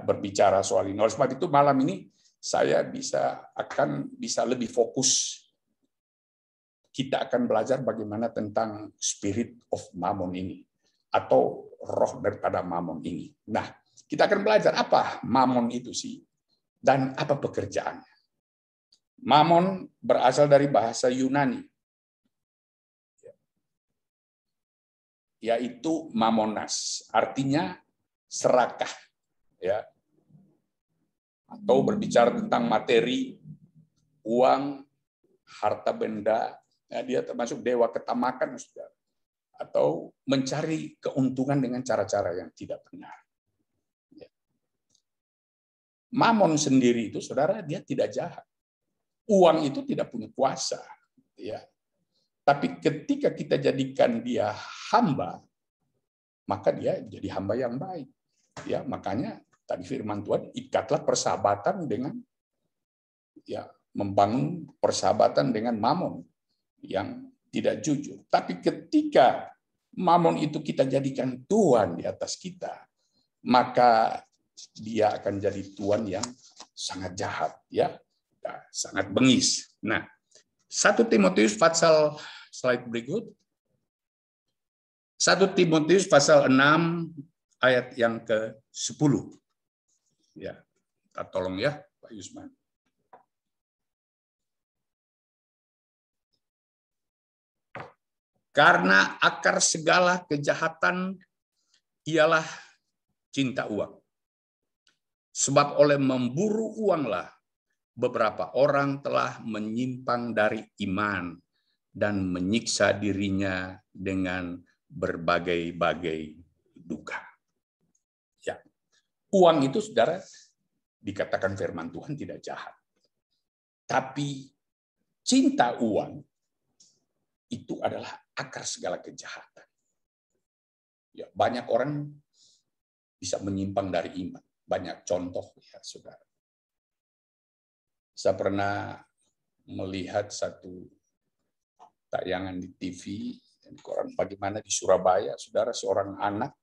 berbicara soal ini. Oleh sebab itu malam ini saya akan bisa lebih fokus. Kita akan belajar bagaimana tentang spirit of Mammon ini, atau roh daripada Mamon ini. Nah, kita akan belajar apa Mamon itu sih, dan apa pekerjaannya. Mamon berasal dari bahasa Yunani, yaitu mamonas, artinya serakah, atau berbicara tentang materi, uang, harta benda. Dia termasuk dewa ketamakan, saudara, atau mencari keuntungan dengan cara-cara yang tidak benar. Mamon sendiri itu, saudara, dia tidak jahat. Uang itu tidak punya kuasa. Tapi ketika kita jadikan dia hamba, maka dia jadi hamba yang baik. Makanya tadi firman Tuhan, ikatlah persahabatan dengan, membangun persahabatan dengan Mamon yang tidak jujur. Tapi ketika Mamon itu kita jadikan Tuhan di atas kita, maka dia akan jadi Tuhan yang sangat jahat, sangat bengis. Nah, 1 Timotius pasal slide berikut. 1 Timotius pasal 6 ayat yang ke-10. Kita tolong Pak Yusman. Karena akar segala kejahatan ialah cinta uang. Sebab oleh memburu uanglah beberapa orang telah menyimpang dari iman dan menyiksa dirinya dengan berbagai-bagai duka. Uang itu, saudara, dikatakan firman Tuhan tidak jahat. Tapi cinta uang itu adalah akar segala kejahatan. Banyak orang bisa menyimpang dari iman. Banyak contoh, saudara. Saya pernah melihat satu tayangan di TV, bagaimana di Surabaya, saudara, seorang anak,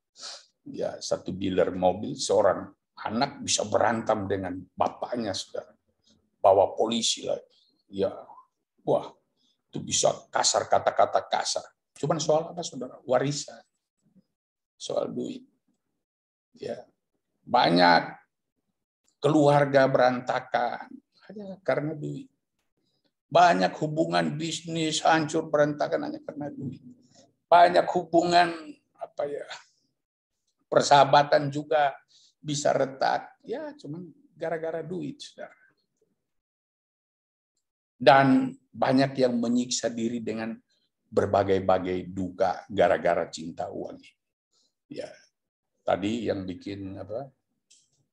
satu dealer mobil, seorang anak bisa berantem dengan bapaknya, saudara. Bawa polisi lagi. Wah, itu bisa kasar, kata-kata kasar. Cuman soal apa, saudara? Warisan, soal duit. Ya, banyak keluarga berantakan hanya karena duit. Banyak hubungan bisnis hancur berantakan hanya karena duit. Banyak hubungan persahabatan juga bisa retak. Ya, cuman gara-gara duit, saudara. Dan banyak yang menyiksa diri dengan berbagai-bagai duka gara-gara cinta uang. Ya, tadi yang bikin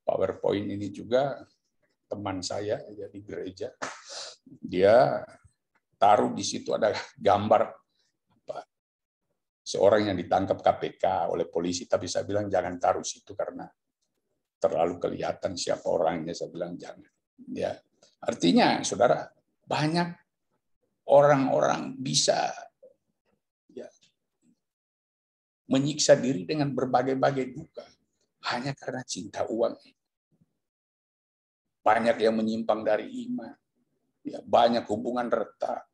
PowerPoint ini juga teman saya ya di gereja. Dia taruh di situ ada gambar seorang yang ditangkap KPK oleh polisi, tapi saya bilang jangan taruh situ karena terlalu kelihatan siapa orangnya. Saya bilang jangan. Ya, artinya, saudara, banyak orang-orang bisa menyiksa diri dengan berbagai-bagai duka hanya karena cinta uang. Banyak yang menyimpang dari iman. Ya, banyak hubungan retak.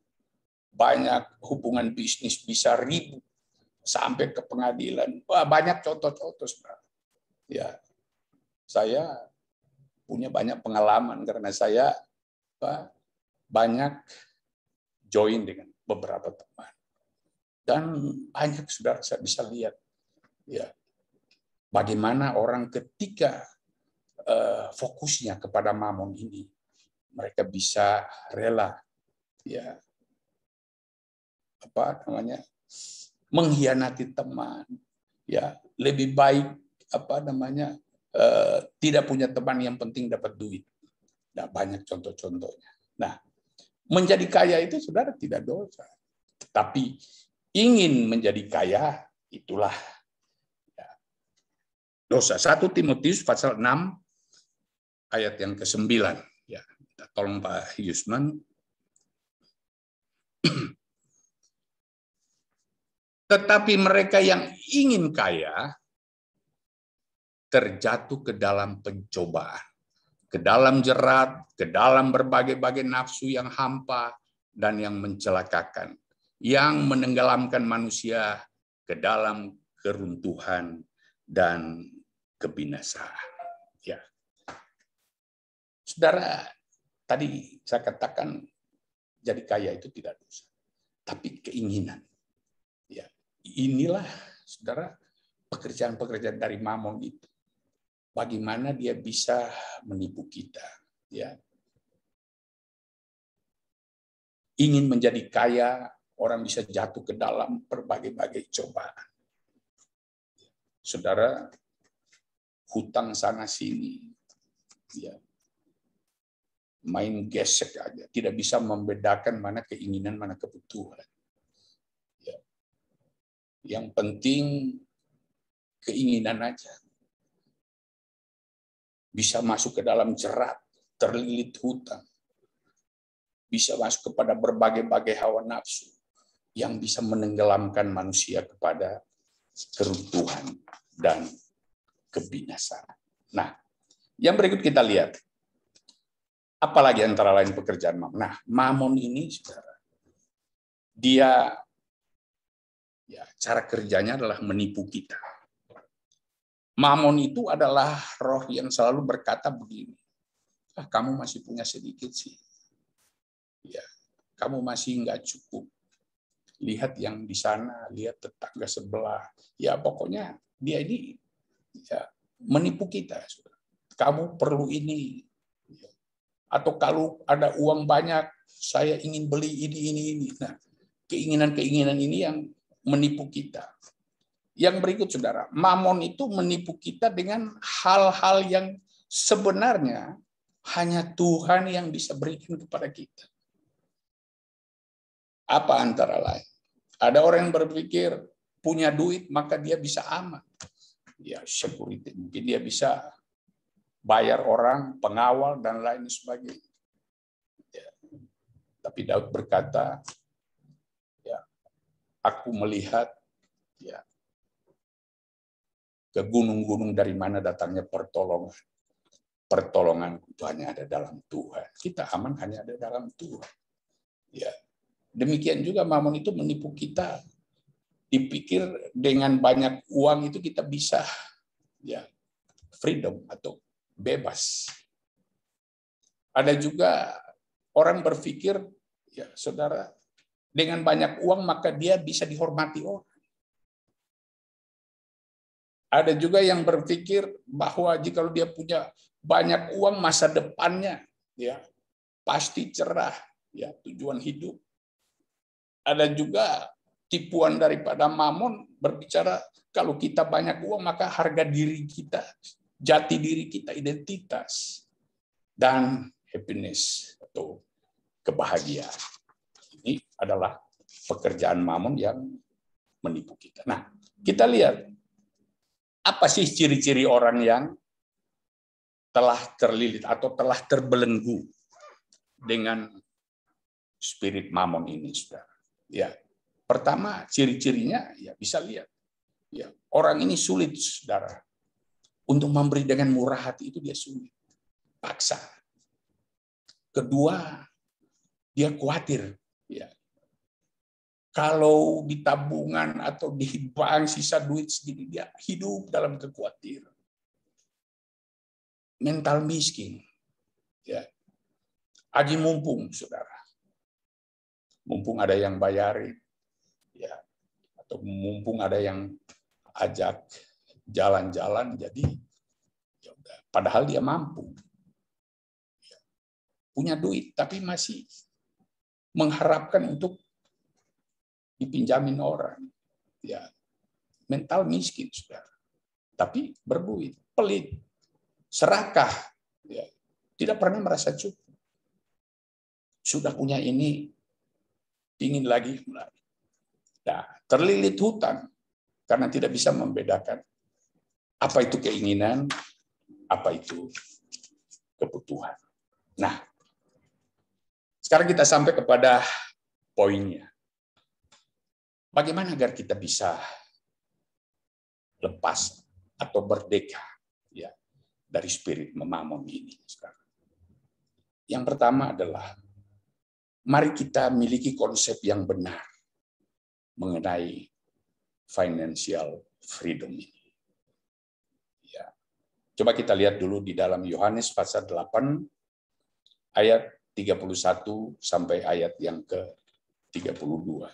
Banyak hubungan bisnis bisa ribut sampai ke pengadilan. Wah, banyak contoh-contoh, saudara. Ya, saya punya banyak pengalaman karena saya banyak join dengan beberapa teman. Dan banyak, saudara, saya bisa lihat ya bagaimana orang ketika fokusnya kepada mamon ini, mereka bisa rela ya mengkhianati teman, ya lebih baik tidak punya teman, yang penting dapat duit. Nah, banyak contoh-contohnya. Nah, menjadi kaya itu, saudara, tidak dosa. Tapi ingin menjadi kaya, itulah ya, dosa. 1 Timotius pasal 6 ayat yang ke-9. Ya, tolong Pak Yusman. Tetapi mereka yang ingin kaya terjatuh ke dalam pencobaan, ke dalam jerat, ke dalam berbagai-bagai nafsu yang hampa dan yang mencelakakan, yang menenggelamkan manusia ke dalam keruntuhan dan kebinasaan. Ya. Saudara, tadi saya katakan jadi kaya itu tidak dosa, tapi keinginan. Ya, inilah, saudara, pekerjaan-pekerjaan dari mamon itu. Bagaimana dia bisa menipu kita, ya. Ingin menjadi kaya, orang bisa jatuh ke dalam berbagai-bagai cobaan. Saudara, hutang sana sini, ya. Main gesek aja, tidak bisa membedakan mana keinginan, mana kebutuhan. Ya. Yang penting keinginan aja. Bisa masuk ke dalam jerat, terlilit hutang. Bisa masuk kepada berbagai-bagai hawa nafsu yang bisa menenggelamkan manusia kepada keruntuhan dan kebinasaan. Nah, yang berikut kita lihat. Apalagi antara lain pekerjaan mamon. Nah, mamon ini, saudara, dia ya cara kerjanya adalah menipu kita. Mamon itu adalah roh yang selalu berkata begini, kamu masih punya sedikit sih, ya, kamu masih nggak cukup. Lihat yang di sana, lihat tetangga sebelah. Ya pokoknya dia ini ya, menipu kita. Kamu perlu ini, atau kalau ada uang banyak, saya ingin beli ini. Nah, keinginan-keinginan ini yang menipu kita. Yang berikut, saudara, mamon itu menipu kita dengan hal-hal yang sebenarnya hanya Tuhan yang bisa berikan kepada kita. Apa antara lain? Ada orang yang berpikir punya duit maka dia bisa aman. Ya, security. Mungkin dia bisa bayar orang, pengawal, dan lain sebagainya. Ya. Tapi Daud berkata, ya, aku melihat ya, ke gunung-gunung dari mana datangnya pertolongan. Pertolongan itu hanya ada dalam Tuhan. Kita aman hanya ada dalam Tuhan. Ya. Demikian juga Mamon itu menipu kita. Dipikir dengan banyak uang itu kita bisa ya freedom atau bebas. Ada juga orang berpikir, ya saudara, dengan banyak uang maka dia bisa dihormati orang. Ada juga yang berpikir bahwa jika dia punya banyak uang masa depannya ya pasti cerah, ya tujuan hidup. Ada juga tipuan daripada Mamon berbicara kalau kita banyak uang maka harga diri kita, jati diri kita, identitas dan happiness atau kebahagiaan. Ini adalah pekerjaan Mamon yang menipu kita. Nah, kita lihat apa sih ciri-ciri orang yang telah terlilit atau telah terbelenggu dengan spirit Mamon ini, saudara. Ya, pertama ciri-cirinya ya bisa lihat. Ya, orang ini sulit, saudara. Untuk memberi dengan murah hati itu dia sulit. Paksa. Kedua, dia khawatir. Ya. Kalau di tabungan atau di bank sisa duit segini, dia hidup dalam kekhawatiran. Mental miskin. Ya. Aji mumpung, saudara. Mumpung ada yang bayarin. Ya. Atau mumpung ada yang ajak jalan-jalan, jadi ya udah. Padahal dia mampu. Ya. Punya duit, tapi masih mengharapkan untuk dipinjamin orang. Ya. Mental miskin, saudara. Tapi berduit, pelit, serakah. Ya. Tidak pernah merasa cukup. Sudah punya ini, ingin lagi. Nah, terlilit hutang karena tidak bisa membedakan apa itu keinginan, apa itu kebutuhan. Nah, sekarang kita sampai kepada poinnya. Bagaimana agar kita bisa lepas atau merdeka ya dari spirit Mamon ini sekarang. Yang pertama adalah mari kita miliki konsep yang benar mengenai financial freedom ini. Ya. Coba kita lihat dulu di dalam Yohanes pasal 8 ayat 31 sampai ayat yang ke-32.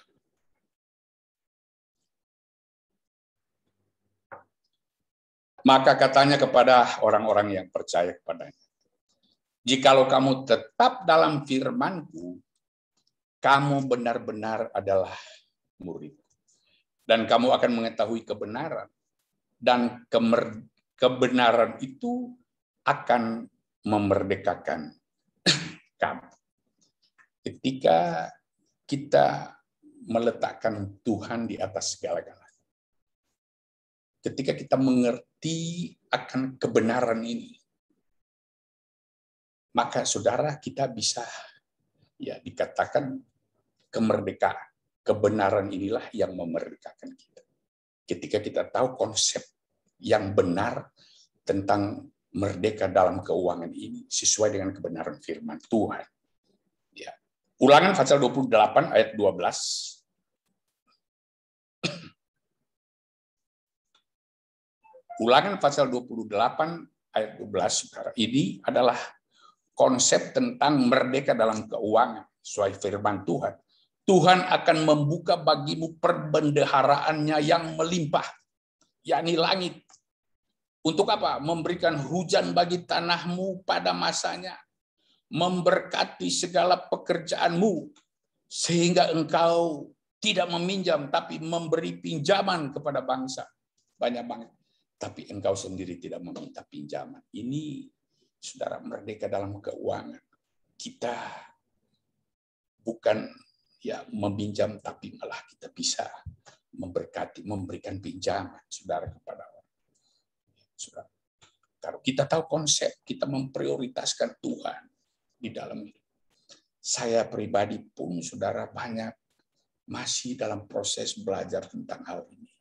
Maka katanya kepada orang-orang yang percaya kepadanya, jikalau kamu tetap dalam firman-Ku, kamu benar-benar adalah murid. Dan kamu akan mengetahui kebenaran. Dan kebenaran itu akan memerdekakan kamu. Ketika kita meletakkan Tuhan di atas segala-galanya. Ketika kita mengerti akan kebenaran ini, maka saudara kita bisa ya dikatakan kemerdekaan. Kebenaran inilah yang memerdekakan kita. Ketika kita tahu konsep yang benar tentang merdeka dalam keuangan ini sesuai dengan kebenaran firman Tuhan. Ya. Ulangan pasal 28 ayat 12. Ulangan pasal 28 ayat 12, saudara. Ini adalah konsep tentang merdeka dalam keuangan sesuai firman Tuhan. Tuhan akan membuka bagimu perbendaharaannya yang melimpah, yakni langit. Untuk apa? Memberikan hujan bagi tanahmu pada masanya, memberkati segala pekerjaanmu, sehingga engkau tidak meminjam, tapi memberi pinjaman kepada bangsa. Banyak banget. Tapi engkau sendiri tidak meminta pinjaman. Ini, saudara, merdeka dalam keuangan. Kita bukan ya meminjam, tapi malah kita bisa memberkati, memberikan pinjaman, saudara, kepada orang. Saudara, kalau kita tahu konsep, kita memprioritaskan Tuhan di dalam hidup. Saya pribadi pun, saudara, banyak masih dalam proses belajar tentang hal ini.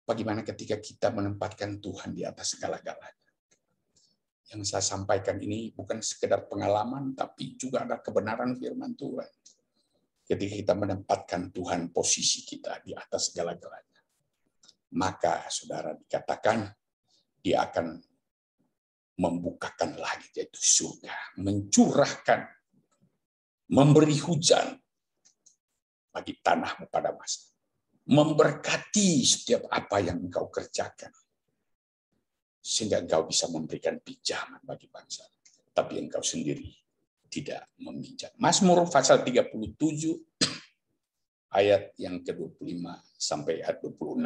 Bagaimana ketika kita menempatkan Tuhan di atas segala-galanya. Yang saya sampaikan ini bukan sekedar pengalaman, tapi juga ada kebenaran firman Tuhan. ketika kita menempatkan Tuhan posisi kita di atas segala-galanya, maka saudara dikatakan dia akan membukakan langit, yaitu surga, mencurahkan, memberi hujan bagi tanahmu pada masa, memberkati setiap apa yang engkau kerjakan, sehingga engkau bisa memberikan pinjaman bagi bangsa, tapi engkau sendiri tidak meminjam. Mazmur pasal 37 ayat yang ke-25 sampai ayat 26.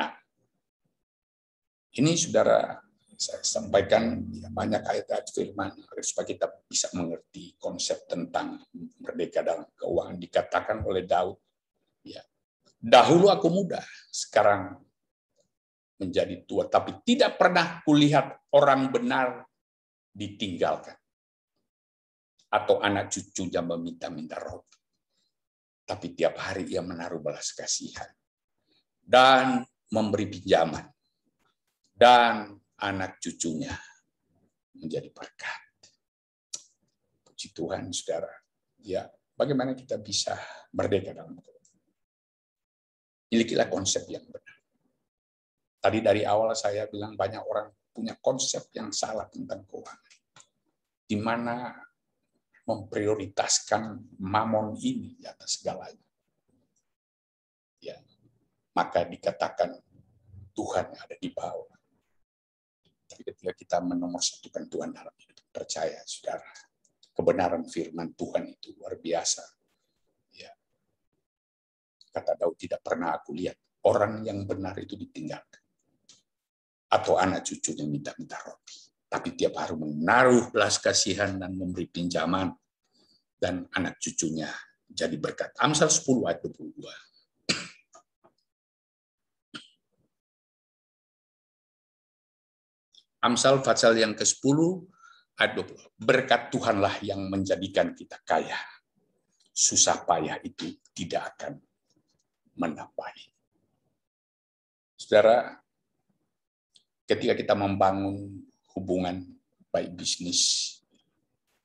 Ini saudara, saya sampaikan ya, banyak ayat-ayat firman supaya kita bisa mengerti konsep tentang merdeka dalam keuangan. Dikatakan oleh Daud, ya, dahulu aku muda, sekarang menjadi tua, tapi tidak pernah kulihat orang benar ditinggalkan atau anak cucunya meminta-minta roti. Tapi tiap hari ia menaruh belas kasihan dan memberi pinjaman, dan anak cucunya menjadi berkat. Puji Tuhan, saudara. Ya, bagaimana kita bisa merdeka dalam keuangan? Milikilah konsep yang benar. Tadi dari awal saya bilang banyak orang punya konsep yang salah tentang keuangan, di mana memprioritaskan mamon ini di atas segalanya. Ya, maka dikatakan Tuhan ada di bawah. Tapi ketika kita menomorsatukan Tuhan dalam hidup, percaya saudara, kebenaran firman Tuhan itu luar biasa. Ya. Kata Daud, tidak pernah aku lihat orang yang benar itu ditinggalkan, atau anak cucunya minta-minta roti. Tapi tiap hari menaruh belas kasihan dan memberi pinjaman, dan anak cucunya jadi berkat. Amsal 10 ayat 22. Amsal pasal yang ke-10 ayat 20. Berkat Tuhanlah yang menjadikan kita kaya. Susah payah itu tidak akan menambahi. Saudara, ketika kita membangun hubungan baik bisnis,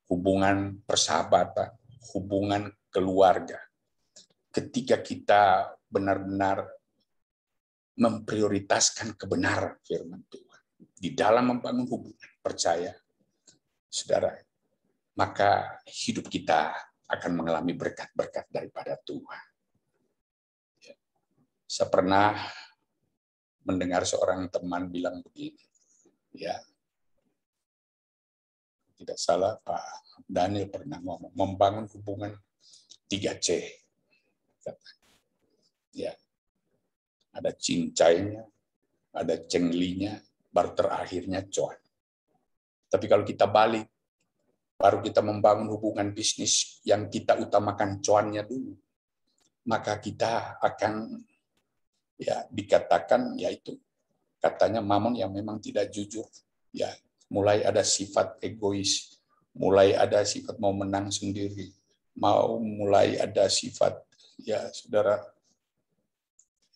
hubungan persahabatan, hubungan keluarga, ketika kita benar-benar memprioritaskan kebenaran firman Tuhan di dalam membangun hubungan, percaya, saudara, maka hidup kita akan mengalami berkat-berkat daripada Tuhan. Saya pernah mendengar seorang teman bilang begini, ya, tidak salah Pak Daniel pernah ngomong, membangun hubungan 3C. Ya, ada cincainya, ada cenglinya, baru terakhirnya cuan. Tapi kalau kita balik, baru kita membangun hubungan bisnis yang kita utamakan cuannya dulu, maka kita akan ya dikatakan yaitu katanya mamon yang memang tidak jujur. Ya, mulai ada sifat egois, mulai ada sifat mau menang sendiri, mulai ada sifat ya saudara,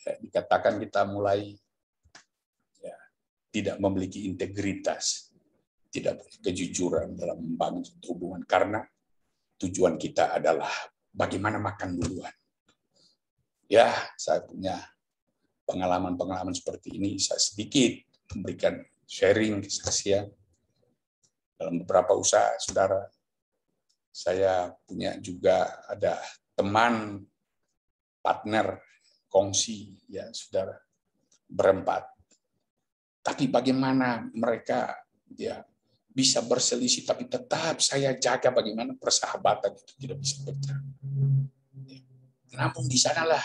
ya, dikatakan kita mulai ya, tidak memiliki integritas, tidak punya kejujuran dalam membangun hubungan, karena tujuan kita adalah bagaimana makan duluan. Ya, saya punya pengalaman-pengalaman seperti ini, saya sedikit memberikan sharing kesaksian dalam beberapa usaha, saudara. Saya punya juga ada teman, partner, kongsi, ya saudara, berempat. Tapi bagaimana mereka ya bisa berselisih, tapi tetap saya jaga bagaimana persahabatan itu tidak bisa pecah. Namun di sanalah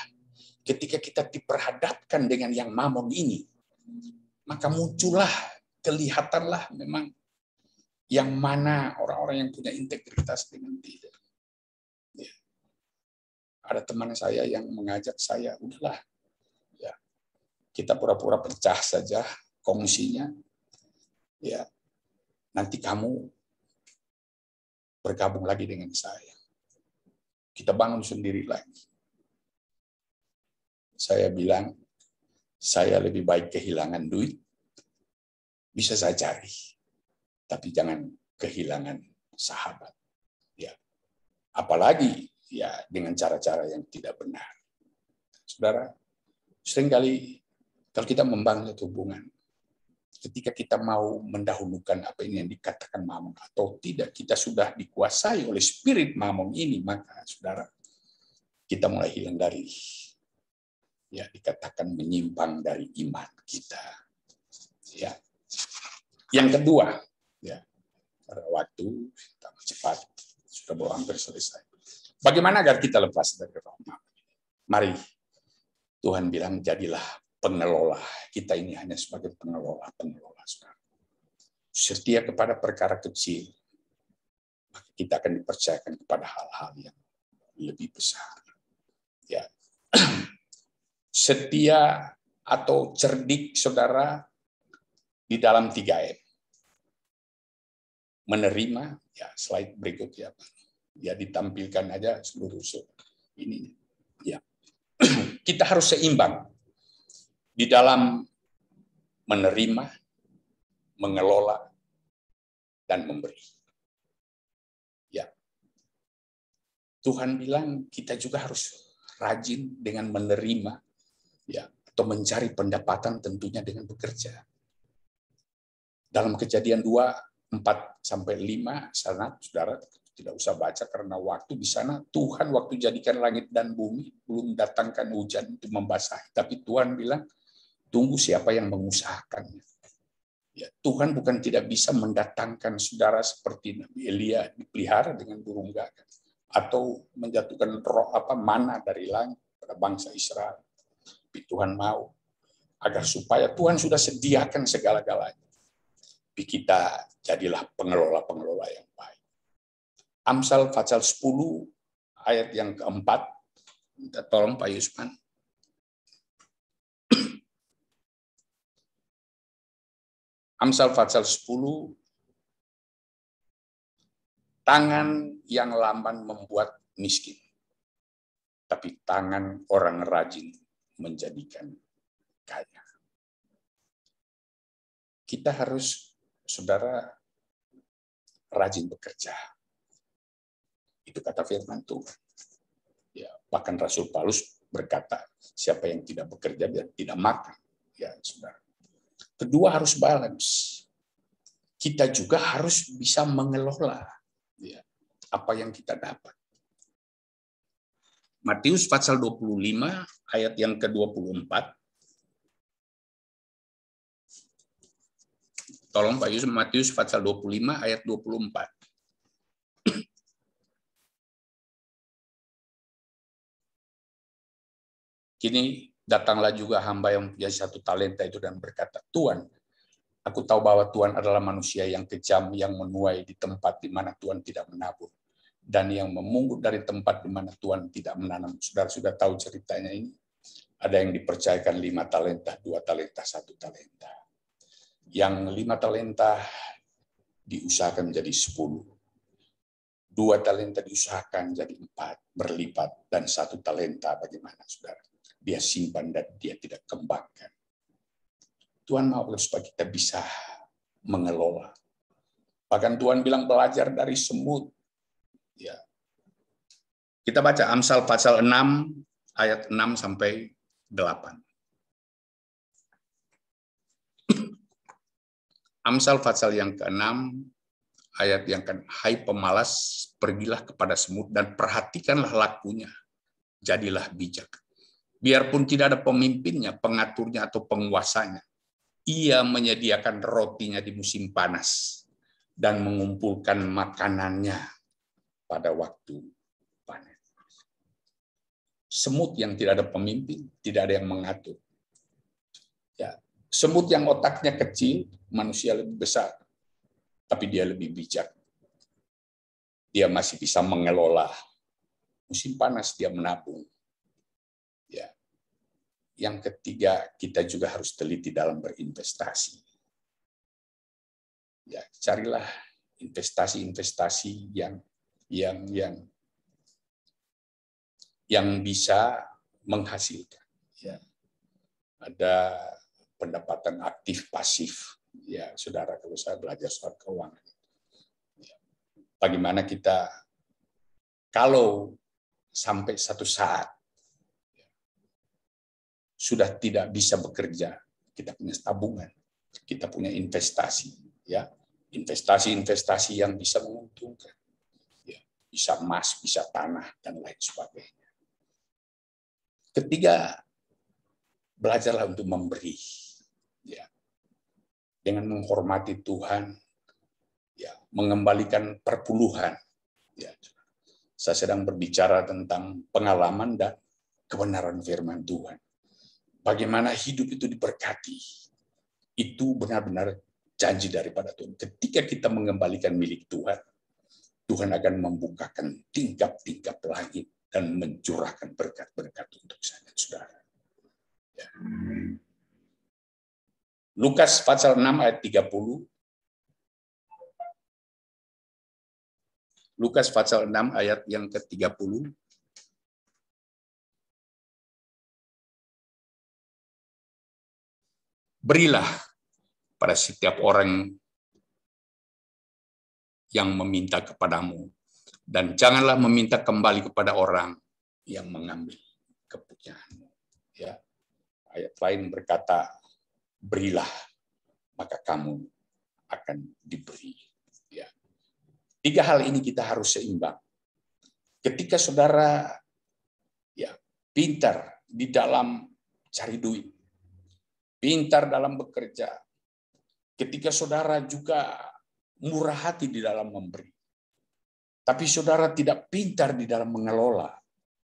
ketika kita diperhadapkan dengan yang mamon ini, maka muncullah, kelihatanlah memang yang mana orang-orang yang punya integritas dengan tidak. Ya. Ada teman saya yang mengajak saya, udahlah, ya kita pura-pura pecah saja kongsinya, ya nanti kamu bergabung lagi dengan saya. Kita bangun sendiri lagi. Saya bilang, saya lebih baik kehilangan duit, bisa saya cari. Tapi jangan kehilangan sahabat. Ya. Apalagi ya dengan cara-cara yang tidak benar. Saudara, seringkali kalau kita membangun hubungan, ketika kita mau mendahulukan apa ini yang dikatakan mamon atau tidak, kita sudah dikuasai oleh spirit mamon ini, maka saudara, kita mulai hilang dari, ya dikatakan menyimpang dari iman kita. Ya. Yang kedua, ya pada waktu kita cepat sudah bawa hampir selesai. Bagaimana agar kita lepas dari roh mamon? Mari Tuhan bilang jadilah pengelola. Kita ini hanya sebagai pengelola, saudara. Setia kepada perkara kecil, maka kita akan dipercayakan kepada hal-hal yang lebih besar. Ya. Setia atau cerdik, saudara, di dalam 3M. Menerima, ya slide berikutnya, ya ditampilkan aja seluruh ini. Ya, kita harus seimbang di dalam menerima, mengelola, dan memberi. Ya, Tuhan bilang kita juga harus rajin dengan menerima, ya, atau mencari pendapatan tentunya dengan bekerja. Dalam Kejadian 2:4-5 sana, saudara tidak usah baca karena waktu di sana Tuhan waktu jadikan langit dan bumi belum datangkan hujan untuk membasahi, tapi Tuhan bilang tunggu siapa yang mengusahakannya. Ya, Tuhan bukan tidak bisa mendatangkan saudara seperti Nabi Elia dipelihara dengan burung gagak atau menjatuhkan roh mana dari langit pada bangsa Israel. Tapi Tuhan mau agar supaya Tuhan sudah sediakan segala-galanya. Tapi kita jadilah pengelola-pengelola yang baik. Amsal pasal 10 ayat yang keempat. Minta tolong Pak Yusman. Amsal pasal 10, tangan yang lamban membuat miskin, tapi tangan orang rajin menjadikan kaya. Kita harus, saudara, rajin bekerja. Itu kata firman Tuhan. Ya, bahkan Rasul Paulus berkata, siapa yang tidak bekerja dia tidak makan. Ya, saudara. Kedua harus balance. Kita juga harus bisa mengelola, ya, apa yang kita dapat. Matius pasal 25 ayat yang ke-24. Tolong Pak Yusuf, Matius pasal 25 ayat 24. Kini datanglah juga hamba yang punya 1 talenta itu dan berkata, Tuhan, aku tahu bahwa Tuhan adalah manusia yang kejam, yang menuai di tempat di mana Tuhan tidak menabur, dan yang memungut dari tempat di mana Tuhan tidak menanam. Saudara sudah tahu ceritanya ini. Ada yang dipercayakan 5 talenta, 2 talenta, 1 talenta. Yang 5 talenta diusahakan menjadi 10. 2 talenta diusahakan jadi 4, berlipat, dan 1 talenta bagaimana, saudara? Dia simpan dan dia tidak kembangkan. Tuhan mau supaya kita bisa mengelola. Bahkan Tuhan bilang belajar dari semut. Ya. Kita baca Amsal pasal 6 ayat 6 sampai 8. Amsal pasal yang ke-6 ayat yang ke-6. Hai pemalas, pergilah kepada semut dan perhatikanlah lakunya. Jadilah bijak. Biarpun tidak ada pemimpinnya, pengaturnya atau penguasanya, ia menyediakan rotinya di musim panas dan mengumpulkan makanannya pada waktu panen. Semut yang tidak ada pemimpin, tidak ada yang mengatur. Ya, semut yang otaknya kecil, manusia lebih besar, tapi dia lebih bijak. Dia masih bisa mengelola. Musim panas dia menabung. Ya. Yang ketiga, kita juga harus teliti dalam berinvestasi. Ya, carilah investasi-investasi yang bisa menghasilkan. Ya. Ada pendapatan aktif pasif. Ya, saudara, kalau saya belajar soal keuangan. Ya. Bagaimana kita, kalau sampai satu saat sudah tidak bisa bekerja, kita punya tabungan, kita punya investasi, ya, investasi yang bisa menguntungkan, ya, bisa emas, bisa tanah dan lain sebagainya. Ketiga, belajarlah untuk memberi, ya, dengan menghormati Tuhan, ya, mengembalikan perpuluhan. Ya, saya sedang berbicara tentang pengalaman dan kebenaran firman Tuhan. Bagaimana hidup itu diberkati, itu benar-benar janji daripada Tuhan. Ketika kita mengembalikan milik Tuhan, Tuhan akan membukakan tingkap-tingkap langit dan mencurahkan berkat-berkat untuk saya dan saudara. Ya. Lukas pasal 6 ayat 30. Lukas pasal 6 ayat yang ke-30. Berilah pada setiap orang yang meminta kepadamu, dan janganlah meminta kembali kepada orang yang mengambil kepunyaanmu. Ya. Ayat lain berkata, berilah, maka kamu akan diberi. Ya. 3 hal ini kita harus seimbang. Ketika saudara ya pintar di dalam cari duit, pintar dalam bekerja, ketika saudara juga murah hati di dalam memberi, tapi saudara tidak pintar di dalam mengelola,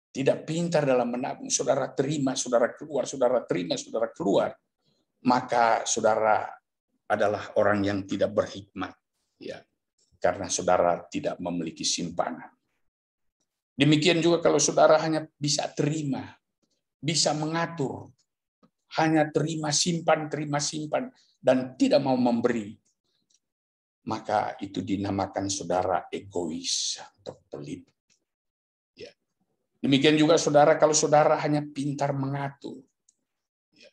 tidak pintar dalam menabung, saudara terima, saudara keluar, saudara terima, saudara keluar, maka saudara adalah orang yang tidak berhikmat, ya, karena saudara tidak memiliki simpanan. Demikian juga kalau saudara hanya bisa terima, bisa mengatur, hanya terima simpan, dan tidak mau memberi, maka itu dinamakan saudara egois atau pelit. Ya. Demikian juga saudara, kalau saudara hanya pintar mengatur, ya,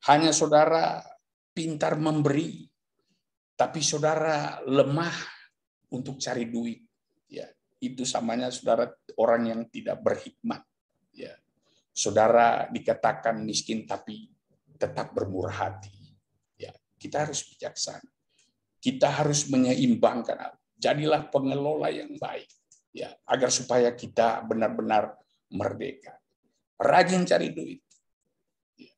hanya saudara pintar memberi, tapi saudara lemah untuk cari duit, ya, itu samanya saudara orang yang tidak berhikmat. Ya. Saudara dikatakan miskin tapi tetap bermurah hati. Ya, kita harus bijaksana. Kita harus menyeimbangkan. Jadilah pengelola yang baik, ya, agar supaya kita benar-benar merdeka. Rajin cari duit. Ya.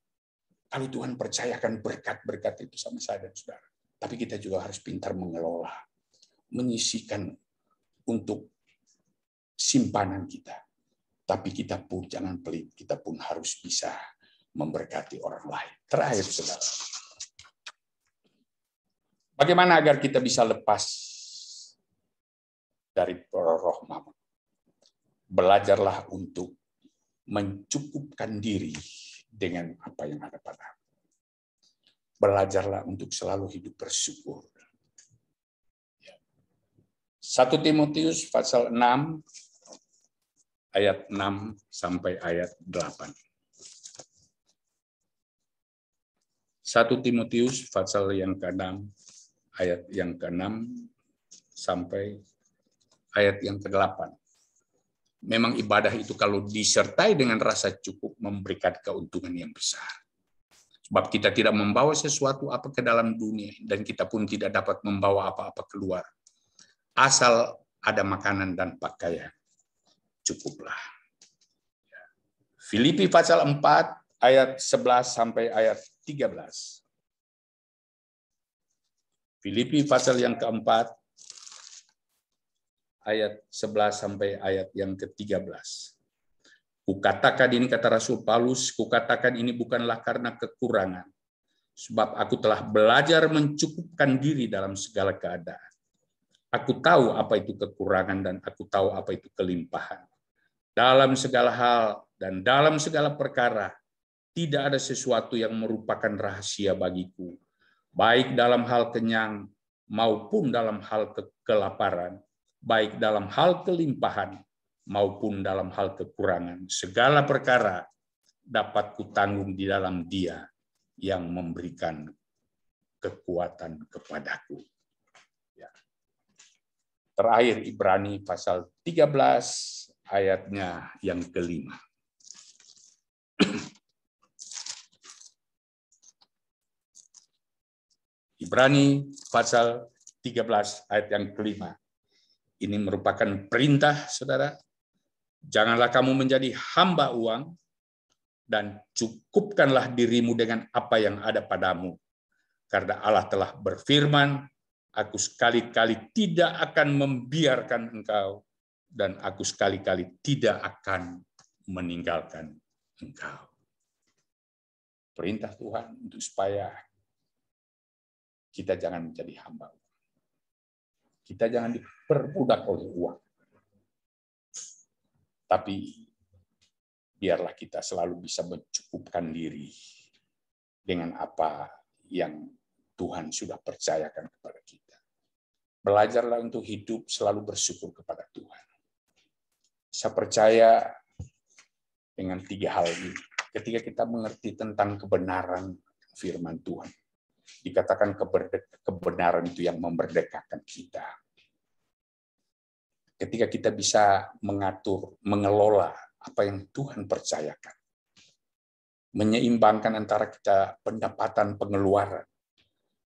Kalau Tuhan percayakan berkat-berkat itu sama saya dan saudara. Tapi kita juga harus pintar mengelola, menyisihkan untuk simpanan kita. Tapi kita pun jangan pelit, kita pun harus bisa memberkati orang lain. Terakhir, saudara, bagaimana agar kita bisa lepas dari roh Mammon? Belajarlah untuk mencukupkan diri dengan apa yang ada padamu. Belajarlah untuk selalu hidup bersyukur. 1 Timotius pasal 6 ayat 6 sampai ayat 8. 1 Timotius pasal yang ke-6 ayat yang ke-6 sampai ayat yang ke-8. Memang ibadah itu kalau disertai dengan rasa cukup memberikan keuntungan yang besar. Sebab kita tidak membawa sesuatu apa ke dalam dunia dan kita pun tidak dapat membawa apa-apa keluar. Asal ada makanan dan pakaian, cukuplah. Filipi pasal 4 ayat 11 sampai ayat 13. Filipi pasal yang keempat ayat 11 sampai ayat yang ke-13. Kukatakan ini, kata Rasul Paulus, kukatakan ini bukanlah karena kekurangan, sebab aku telah belajar mencukupkan diri dalam segala keadaan. Aku tahu apa itu kekurangan dan aku tahu apa itu kelimpahan. Dalam segala hal dan dalam segala perkara, tidak ada sesuatu yang merupakan rahasia bagiku, baik dalam hal kenyang maupun dalam hal kelaparan, baik dalam hal kelimpahan maupun dalam hal kekurangan. Segala perkara dapat kutanggung di dalam Dia yang memberikan kekuatan kepadaku. Ya. Terakhir Ibrani pasal 13 ayatnya yang ke-5. Ibrani pasal 13 ayat yang ke-5. Ini merupakan perintah, saudara. Janganlah kamu menjadi hamba uang, dan cukupkanlah dirimu dengan apa yang ada padamu. Karena Allah telah berfirman, aku sekali-kali tidak akan membiarkan engkau, dan aku sekali-kali tidak akan meninggalkan engkau. Perintah Tuhan untuk supaya kita jangan menjadi hamba uang. Kita jangan diperbudak oleh uang. Tapi biarlah kita selalu bisa mencukupkan diri dengan apa yang Tuhan sudah percayakan kepada kita. Belajarlah untuk hidup selalu bersyukur kepada Tuhan. Saya percaya dengan 3 hal ini. Ketika kita mengerti tentang kebenaran firman Tuhan, dikatakan kebenaran itu yang memerdekakan kita. Ketika kita bisa mengatur, mengelola apa yang Tuhan percayakan, menyeimbangkan antara kita pendapatan pengeluaran,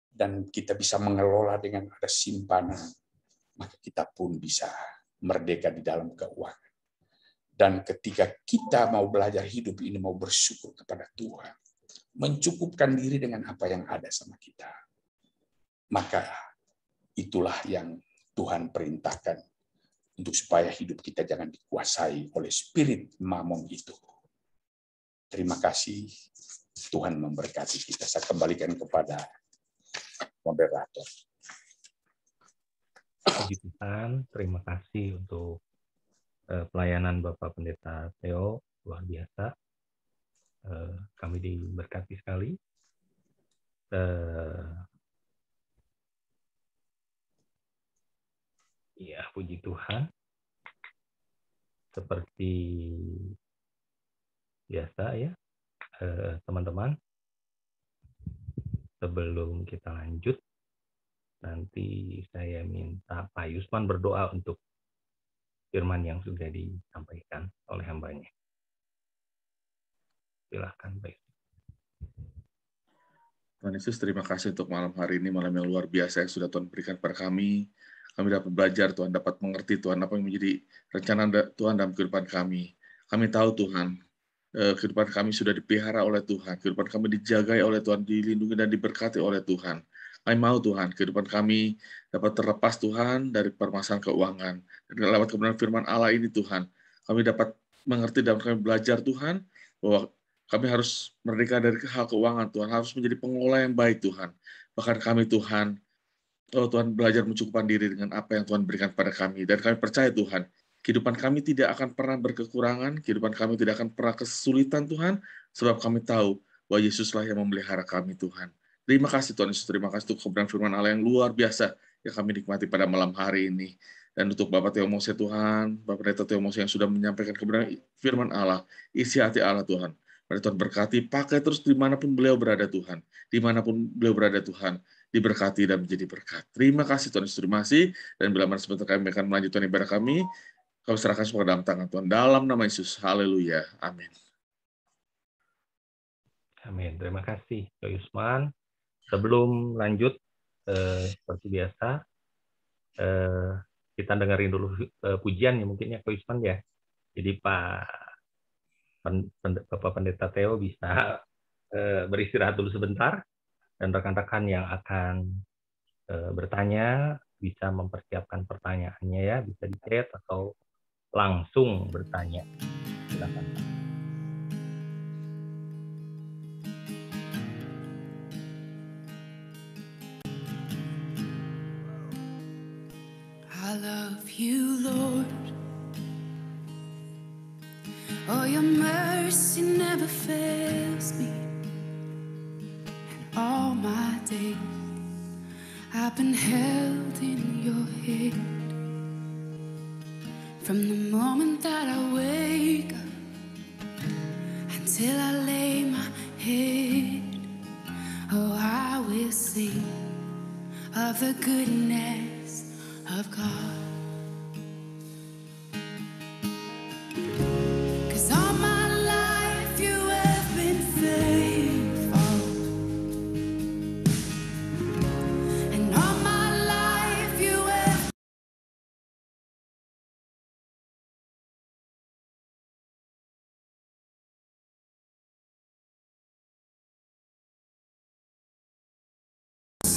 dan kita bisa mengelola dengan ada simpanan, maka kita pun bisa merdeka di dalam keuangan. Dan ketika kita mau belajar hidup ini, mau bersyukur kepada Tuhan, mencukupkan diri dengan apa yang ada sama kita, maka itulah yang Tuhan perintahkan untuk supaya hidup kita jangan dikuasai oleh spirit mamon itu. Terima kasih, Tuhan memberkati kita. Saya kembalikan kepada moderator. Puji Tuhan, terima kasih untuk pelayanan Bapak Pendeta Theo, luar biasa. Kami diberkati sekali. Ya, puji Tuhan. Seperti biasa ya, teman-teman. Sebelum kita lanjut, nanti saya minta Pak Yusman berdoa untuk firman yang sudah disampaikan oleh hambanya. Silakan, Pak Yusman. Tuhan Yesus, terima kasih untuk malam hari ini, malam yang luar biasa yang sudah Tuhan berikan kepada kami. Kami dapat belajar, Tuhan dapat mengerti, Tuhan, apa yang menjadi rencana Tuhan dalam kehidupan kami. Kami tahu, Tuhan, kehidupan kami sudah dipelihara oleh Tuhan, kehidupan kami dijagai oleh Tuhan, dilindungi dan diberkati oleh Tuhan. Kami mau, Tuhan, kehidupan kami dapat terlepas, Tuhan, dari permasalahan keuangan. Dan lewat kebenaran firman Allah ini, Tuhan, kami dapat mengerti dan kami belajar, Tuhan, bahwa kami harus merdeka dari hal keuangan, Tuhan, harus menjadi pengelola yang baik, Tuhan. Bahkan kami, Tuhan, Tuhan belajar mencukupkan diri dengan apa yang Tuhan berikan kepada kami. Dan kami percaya, Tuhan, kehidupan kami tidak akan pernah berkekurangan, kehidupan kami tidak akan pernah kesulitan, Tuhan, sebab kami tahu bahwa Yesuslah yang memelihara kami, Tuhan. Terima kasih, Tuhan Yesus. Terima kasih untuk kebenaran firman Allah yang luar biasa yang kami nikmati pada malam hari ini. Dan untuk Bapak Theo Mose, Tuhan, Bapak Pendeta Theo Mose yang sudah menyampaikan kebenaran firman Allah, isi hati Allah, Tuhan. Mari Tuhan berkati, pakai terus dimanapun beliau berada, Tuhan. Dimanapun beliau berada, Tuhan, diberkati dan menjadi berkat. Terima kasih, Tuhan Yesus. Terima kasih. Dan bila mana sebentar kami akan melanjutkan ibadah kami serahkan semua dalam tangan Tuhan. Dalam nama Yesus. Haleluya. Amin. Amin. Terima kasih, Pak Yusman. Sebelum lanjut, seperti biasa, kita dengerin dulu pujian ya mungkin ya, Pak Yusman ya. Jadi Bapak Pendeta Theo bisa beristirahat dulu sebentar, dan rekan-rekan yang akan bertanya bisa mempersiapkan pertanyaannya ya, bisa di chat atau langsung bertanya. Silakan. I love you, Lord. Oh, your mercy never fails me. And all my days I've been held in your hand. From the moment that I wake up until I lay my head, oh, I will sing of the goodness of God.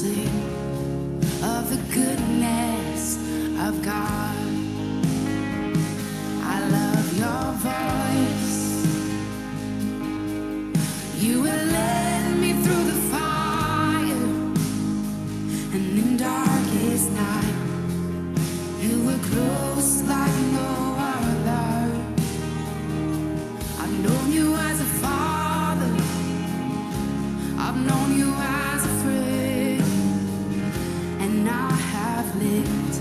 sing of the goodness of God. I love your voice. You will lead me through the fire, and in darkest night, you were close like no other. I've known you as a father, I've known you as a friend, and I have lived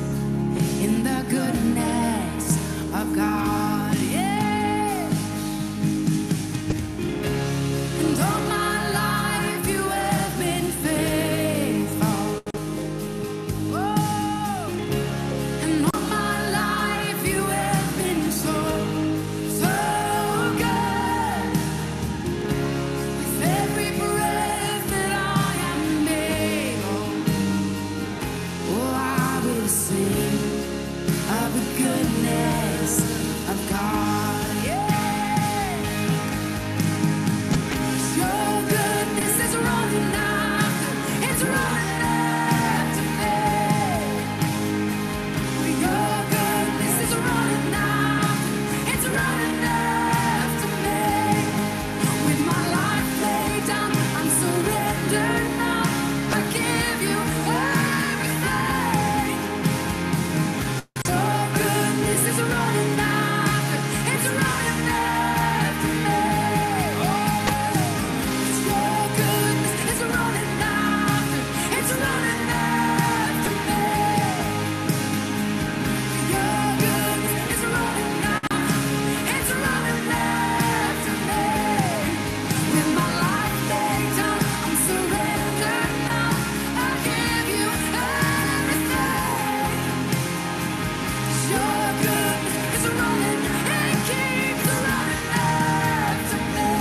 in the goodness of God. Yeah. And all my life you have been faithful. Oh. And all my life you have been so, so good. With every breath that I am able, oh, I will sing of the goodness of God. Yeah. Your goodness is running after, it's running after me. Your goodness is running after, it's running after me. With my life laid down, I'm surrendered now. I give you everything. Your goodness is running after, it's running after me. Your goodness is running after, it's running after me. Your goodness is running after, it's running after me. With my life laid down, I'm surrendered now. I give you everything. Your goodness is running, it keeps running after me.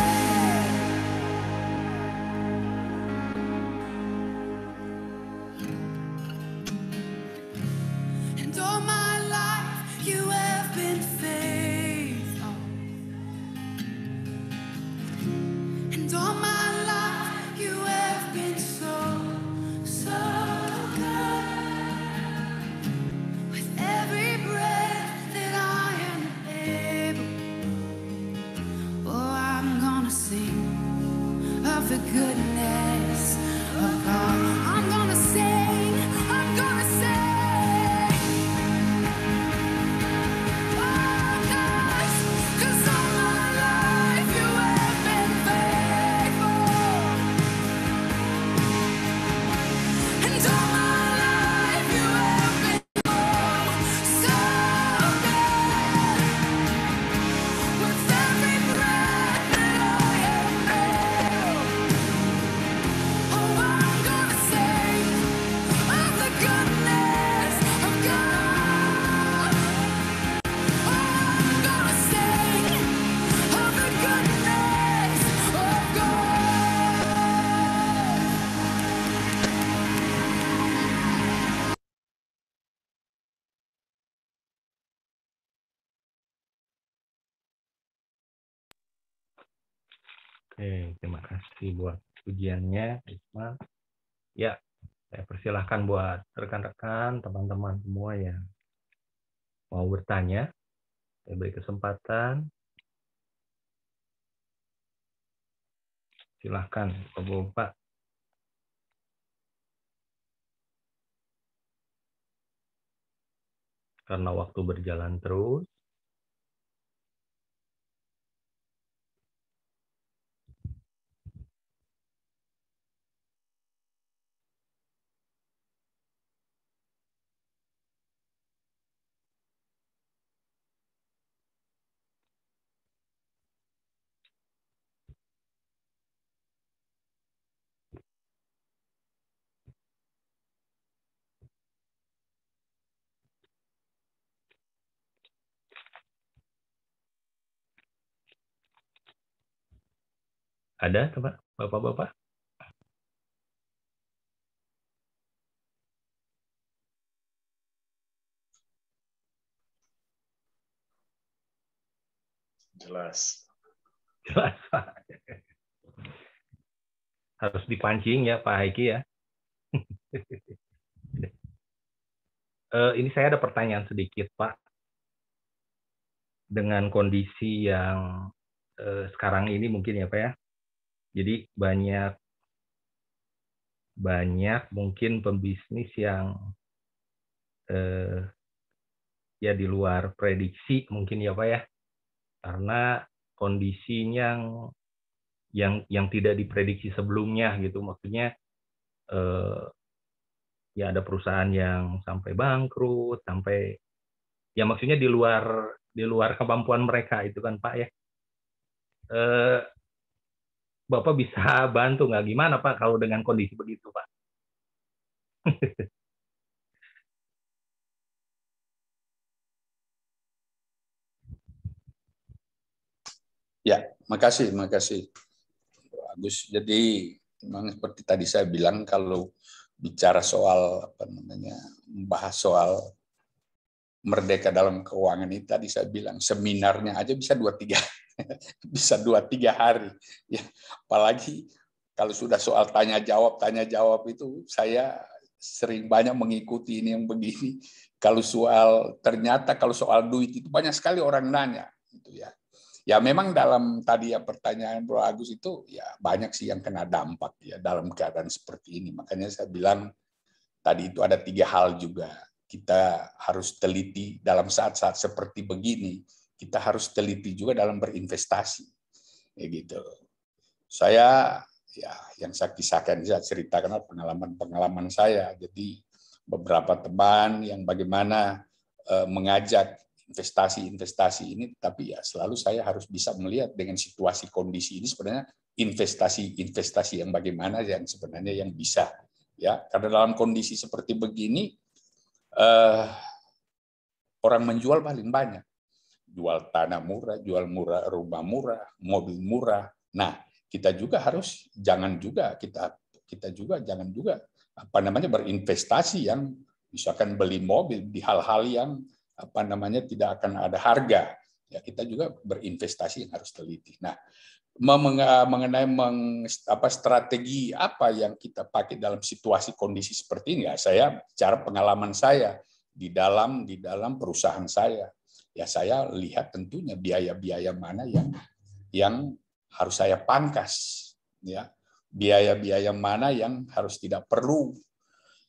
And all my life you have been faithful. And all my life you have been so, so good. With every breath that I am able, oh, I'm gonna sing of the goodness of God. I'm gonna sing, I'm gonna sing. Oh, 'cause all my life you have been faithful. And all my life you have been so good. With every breath that I am able, oh, I'm gonna sing of the goodness of God. Oh, I'm gonna sing of the goodness of God. Oke, terima kasih buat pujiannya, Isma. Ya, saya persilahkan buat rekan-rekan, teman-teman semua yang mau bertanya. Saya beri kesempatan. Silahkan, Bapak. Karena waktu berjalan terus. Ada, Pak, Bapak-bapak? Jelas. Jelas, Pak. Harus dipancing ya, Pak Haiki ya. Ini saya ada pertanyaan sedikit, Pak. Dengan kondisi yang sekarang ini mungkin ya, Pak ya. Jadi banyak mungkin pembisnis yang ya di luar prediksi mungkin ya, Pak ya. Karena kondisinya yang tidak diprediksi sebelumnya gitu. Maksudnya ya ada perusahaan yang sampai bangkrut, sampai ya maksudnya di luar kemampuan mereka itu kan, Pak ya. Bapak bisa bantu nggak, gimana Pak kalau dengan kondisi begitu, Pak? Ya, makasih Agus. Jadi memang seperti tadi saya bilang, kalau bicara soal membahas soal merdeka dalam keuangan ini, tadi saya bilang seminarnya aja bisa 2-3 bisa 2-3 hari ya. Apalagi kalau sudah soal tanya jawab itu saya sering banyak mengikuti ini yang begini. Kalau soal duit itu banyak sekali orang nanya gitu ya. Ya memang dalam tadi ya pertanyaan Bro Agus itu ya banyak sih yang kena dampak ya dalam keadaan seperti ini. Makanya saya bilang tadi itu ada 3 hal juga. Kita harus teliti dalam saat-saat seperti begini. Kita harus teliti juga dalam berinvestasi. Ya gitu. Saya ya yang saya kisahkan, saya ceritakan pengalaman saya. Jadi beberapa teman yang bagaimana mengajak investasi ini, tapi ya selalu saya harus bisa melihat dengan situasi kondisi ini sebenarnya investasi yang bagaimana yang sebenarnya yang bisa ya, karena dalam kondisi seperti begini orang menjual paling banyak, jual tanah murah, jual murah, rumah murah, mobil murah. Nah kita juga jangan juga berinvestasi yang misalkan beli mobil di hal-hal yang tidak akan ada harga. Ya kita juga berinvestasi yang harus teliti. Nah, mengenai strategi apa yang kita pakai dalam situasi kondisi seperti ini, ya saya bicara pengalaman saya di dalam perusahaan saya. Ya saya lihat tentunya biaya-biaya mana yang harus saya pangkas, ya. Biaya-biaya mana yang harus tidak perlu.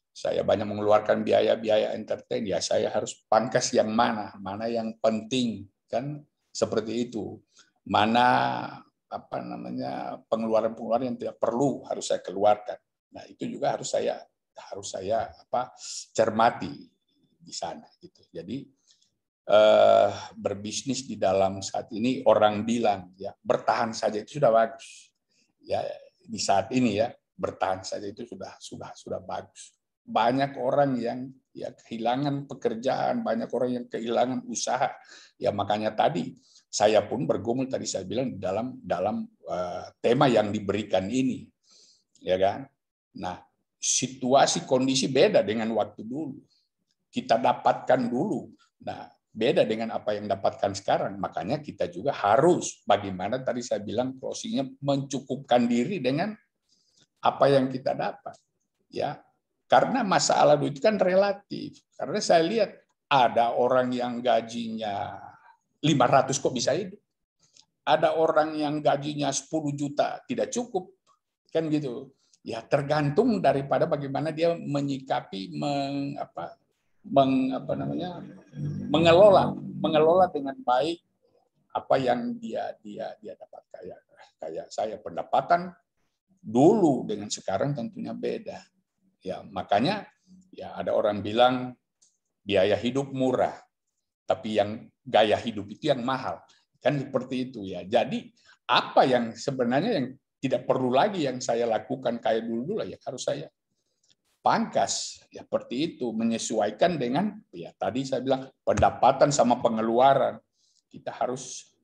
Saya banyak mengeluarkan biaya-biaya entertain, ya saya harus pangkas yang mana yang penting, kan seperti itu. Mana pengeluaran-pengeluaran yang tidak perlu harus saya keluarkan. Nah, itu juga harus saya cermati di sana gitu. Jadi berbisnis di dalam saat ini orang bilang ya bertahan saja itu sudah bagus. Ya di saat ini ya bertahan saja itu sudah bagus. Banyak orang yang ya kehilangan pekerjaan, banyak orang yang kehilangan usaha. Ya makanya tadi saya pun bergumul tadi saya bilang dalam tema yang diberikan ini, ya kan. Nah situasi kondisi beda dengan waktu dulu. Kita dapatkan dulu. Nah beda dengan apa yang dapatkan sekarang. Makanya kita juga harus bagaimana tadi saya bilang closingnya mencukupkan diri dengan apa yang kita dapat, ya. Karena masalah itu kan relatif. Karena saya lihat ada orang yang gajinya 500 kok bisa hidup. Ada orang yang gajinya 10 juta tidak cukup. Kan gitu. Ya tergantung daripada bagaimana dia menyikapi mengelola dengan baik apa yang dia dapat. Kayak saya pendapatan dulu dengan sekarang tentunya beda. Ya, makanya ya ada orang bilang biaya hidup murah, tapi yang gaya hidup itu yang mahal. Kan seperti itu ya. Jadi apa yang sebenarnya yang tidak perlu lagi yang saya lakukan kayak dulu lah ya harus saya pangkas ya seperti itu, menyesuaikan dengan ya tadi saya bilang pendapatan sama pengeluaran. Kita harus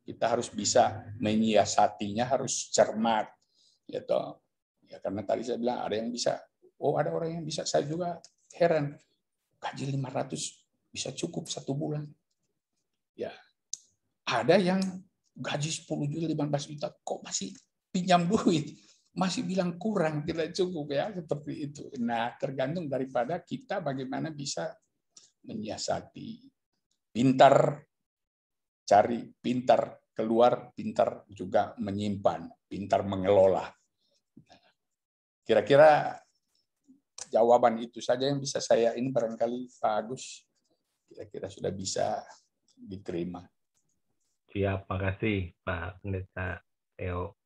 bisa menyiasatinya, harus cermat gitu. Ya karena tadi saya bilang ada yang bisa. Oh, ada orang yang bisa, saya juga heran. Gaji 500 bisa cukup 1 bulan. Ya. Ada yang gaji 10 juta, 15 juta, kok masih pinjam duit. masih bilang kurang, tidak cukup ya, seperti itu. Nah, tergantung daripada kita bagaimana bisa menyiasati. Pintar cari, pintar keluar, pintar juga menyimpan, pintar mengelola. Kira-kira jawaban itu saja yang bisa saya ini barangkali Pak Agus. Kira-kira sudah bisa diterima. Siap, makasih Pak Pendeta Theo.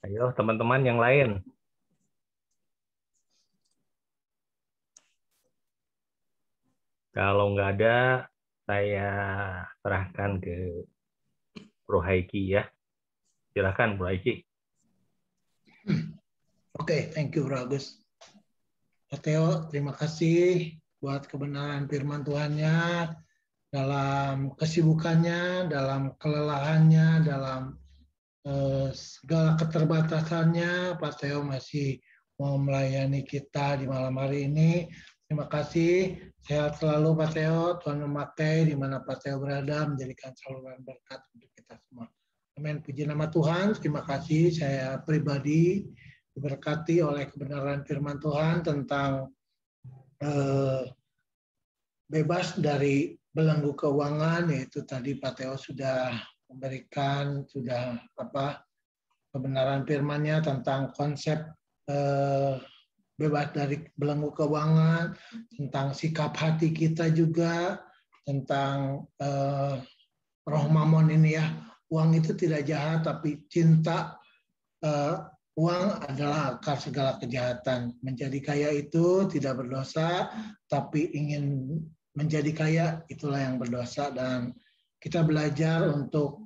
Ayo teman-teman yang lain. Kalau nggak ada, saya serahkan ke Bro Haiki ya. Silakan Bro Haiki. Oke, thank you Bro Agus. Pak Theo, terima kasih buat kebenaran firman Tuhannya, dalam kesibukannya, dalam kelelahannya, dalam segala keterbatasannya, Pak Theo masih mau melayani kita di malam hari ini. Terima kasih. Sehat selalu Pak Theo. Tuhan memakai di mana Pak Theo berada, menjadikan saluran berkat untuk kita semua. Amin. Puji nama Tuhan. Terima kasih. Saya pribadi diberkati oleh kebenaran firman Tuhan tentang bebas dari belenggu keuangan, yaitu tadi Pak Theo sudah memberikan kebenaran firman-Nya tentang konsep bebas dari belenggu keuangan, tentang sikap hati kita juga, tentang roh mamon ini ya. Uang itu tidak jahat, tapi cinta uang adalah akar segala kejahatan. Menjadi kaya itu tidak berdosa, tapi ingin menjadi kaya itulah yang berdosa. Dan kita belajar untuk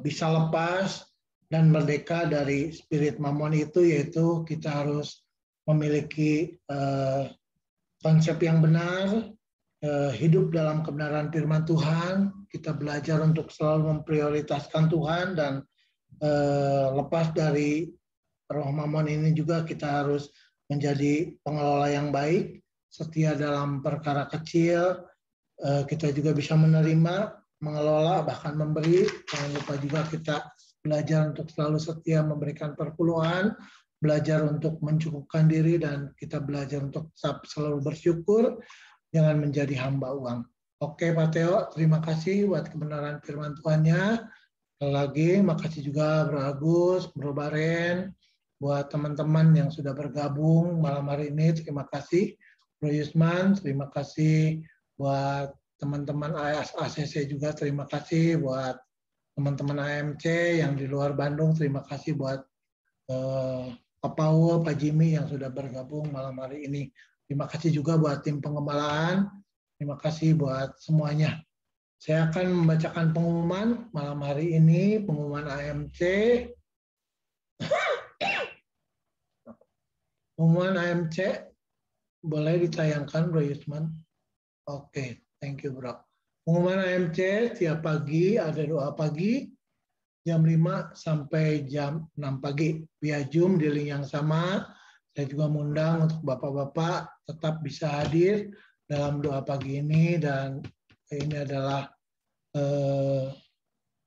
bisa lepas dan merdeka dari spirit mamon itu, yaitu kita harus memiliki konsep yang benar, hidup dalam kebenaran firman Tuhan. Kita belajar untuk selalu memprioritaskan Tuhan, dan lepas dari roh mamon ini juga kita harus menjadi pengelola yang baik, setia dalam perkara kecil. Kita juga bisa menerima, mengelola, bahkan memberi. Jangan lupa juga kita belajar untuk selalu setia memberikan perpuluhan, belajar untuk mencukupkan diri, dan kita belajar untuk selalu bersyukur, jangan menjadi hamba uang. Oke Pak Theo, terima kasih buat kebenaran firman Tuhan-Nya. Sekali lagi, makasih juga Bro Agus, Bro Baren, buat teman-teman yang sudah bergabung malam hari ini. Terima kasih Bro Yusman, terima kasih buat teman-teman ACC juga, terima kasih buat teman-teman AMC yang di luar Bandung, terima kasih buat Pak Paul, Pak Jimmy yang sudah bergabung malam hari ini. Terima kasih juga buat tim pengembalaan, terima kasih buat semuanya. Saya akan membacakan pengumuman malam hari ini, pengumuman AMC. Pengumuman AMC boleh ditayangkan Bro Yusman? Oke, thank you Bro. Pengumuman AMC tiap pagi ada doa pagi jam 5 sampai jam 6 pagi via Zoom di link yang sama. Saya juga mengundang untuk Bapak-bapak tetap bisa hadir dalam doa pagi ini, dan ini adalah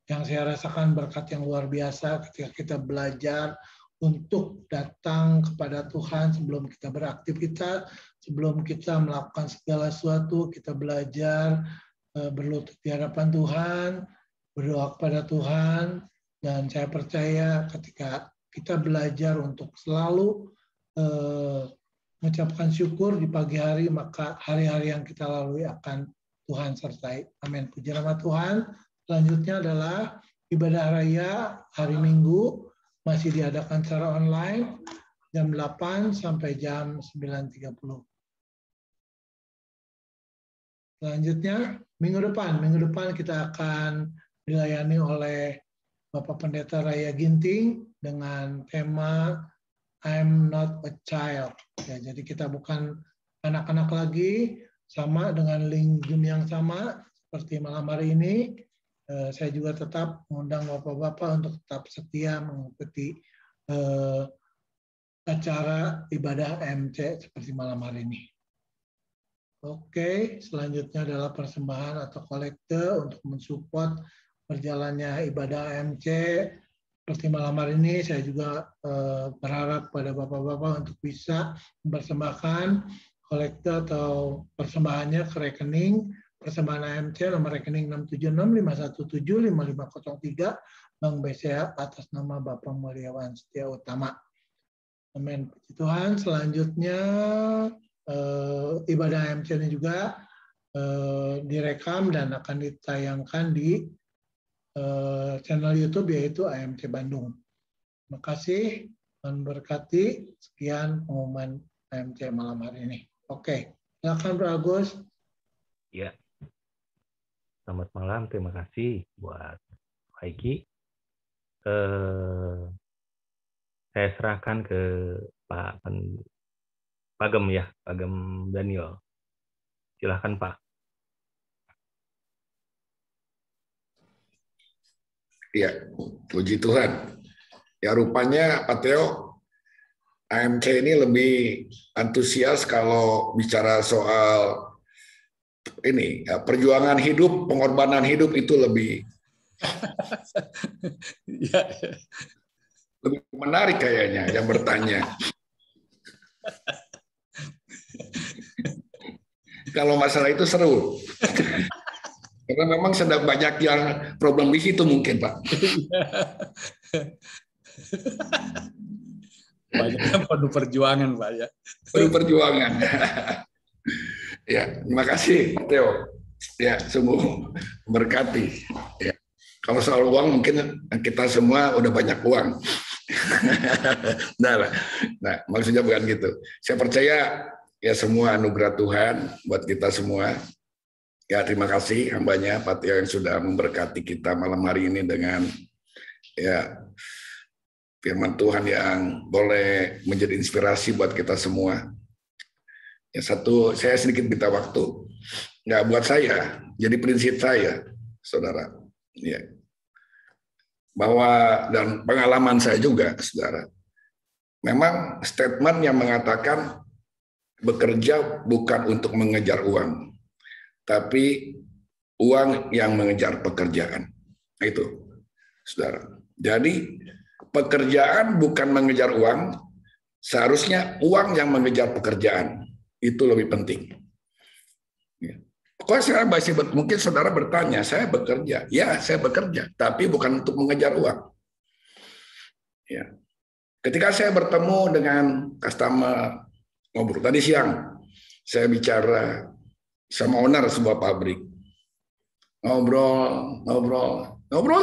yang saya rasakan berkat yang luar biasa ketika kita belajar untuk datang kepada Tuhan sebelum kita beraktivitas, sebelum kita melakukan segala sesuatu, kita belajar berlutut di hadapan Tuhan, berdoa kepada Tuhan, dan saya percaya ketika kita belajar untuk selalu mengucapkan syukur di pagi hari, maka hari-hari yang kita lalui akan Tuhan sertai. Amin. Puji nama Tuhan. Selanjutnya adalah ibadah raya hari Minggu, masih diadakan secara online jam 8 sampai jam 9.30. Selanjutnya, minggu depan kita akan dilayani oleh Bapak Pendeta Raya Ginting dengan tema I'm Not a Child. Ya, jadi kita bukan anak-anak lagi, sama dengan link Zoom yang sama seperti malam hari ini. Saya juga tetap mengundang Bapak-Bapak untuk tetap setia mengikuti acara ibadah MC seperti malam hari ini. Oke, selanjutnya adalah persembahan atau kolekte untuk mensupport berjalannya ibadah MC. seperti malam hari ini saya juga berharap pada Bapak-Bapak untuk bisa mempersembahkan kolekte atau persembahannya ke rekening persembahan AMC nomor rekening 67651755503 Bank BCA atas nama Bapak Mulyawan Setia Utama. Amin. Puji Tuhan. Selanjutnya ibadah AMC ini juga direkam dan akan ditayangkan di channel YouTube yaitu AMC Bandung. Terima kasih. Tuhan berkati. Sekian pengumuman AMC malam hari ini. Oke, silakan Bro Agus. Ya. Selamat malam. Terima kasih buat Haiki. Saya serahkan ke Pak Gem ya, Pak Gem Daniel. Silahkan Pak. Ya, puji Tuhan. Ya rupanya Pak Theo, AMC ini lebih antusias kalau bicara soal ini ya, perjuangan hidup, pengorbanan hidup itu lebih Ya. lebih menarik kayaknya yang bertanya. Kalau masalah itu seru. Karena memang sedang banyak yang problem di situ mungkin, Pak. Banyak yang penuh perjuangan, Pak ya. Penuh perjuangan. Ya, terima kasih, Theo. Ya, sungguh berkati. Ya. Kalau soal uang mungkin kita semua udah banyak uang. Nah, maksudnya bukan gitu. Saya percaya ya semua anugerah Tuhan buat kita semua. Ya, terima kasih hambanya Pak Tio yang sudah memberkati kita malam hari ini dengan ya firman Tuhan yang boleh menjadi inspirasi buat kita semua. Ya satu, saya sedikit minta waktu. Nggak buat saya, jadi prinsip saya, saudara. Ya. Bahwa dan pengalaman saya juga, saudara. Memang statement yang mengatakan bekerja bukan untuk mengejar uang, tapi uang yang mengejar pekerjaan. Itu, saudara. Jadi pekerjaan bukan mengejar uang, seharusnya uang yang mengejar pekerjaan. Itu lebih penting. Kalau saya masih mungkin saudara bertanya, saya bekerja. Ya, saya bekerja, tapi bukan untuk mengejar uang. Ya. Ketika saya bertemu dengan customer, ngobrol tadi siang, saya bicara sama owner sebuah pabrik. Ngobrol,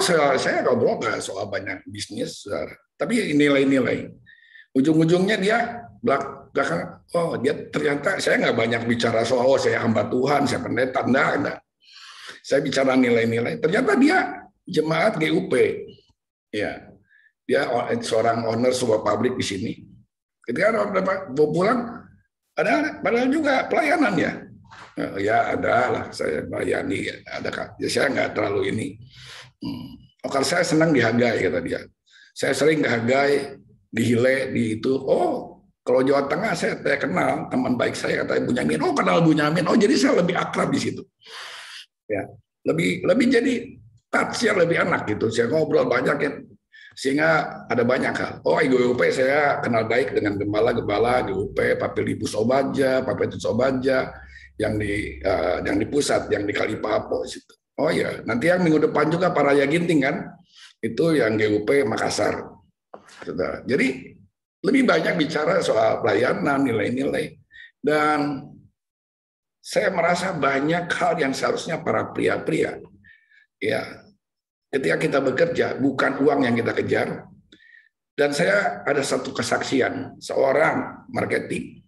saya ngobrol nggak soal banyak bisnis, saudara. Tapi nilai-nilai. Ujung-ujungnya dia belakang, oh dia ternyata saya nggak banyak bicara soal oh saya hamba Tuhan, saya pendeta, enggak. Saya bicara nilai-nilai. Ternyata dia jemaat GUP, ya dia seorang owner sebuah pabrik di sini. Ketika mau pulang, ada padahal juga pelayanan ya. Ya ada lah saya melayani, ada ya, saya nggak terlalu ini. Kalau saya senang dihargai kata dia. Saya sering dihargai, dihile, di itu. Oh, kalau Jawa Tengah saya kenal teman baik saya katanya Bunyamin. Oh, kenal Bunyamin. Oh, jadi saya lebih akrab di situ. Ya, lebih jadi touch-nya lebih enak gitu. Saya ngobrol banyak ya. Sehingga ada banyak hal. Oh, GUP saya kenal baik dengan gembala-gembala GUP, Pak Filipus Obaja, Pak Petrus Obaja yang di pusat, yang di Kalipapo situ. Oh ya, nanti yang minggu depan juga Pak Raya Ginting kan. Itu yang GUP Makassar. Saudara. Jadi lebih banyak bicara soal pelayanan, nilai-nilai. Dan saya merasa banyak hal yang seharusnya para pria-pria, ya, ketika kita bekerja, bukan uang yang kita kejar. Dan saya ada satu kesaksian, seorang marketing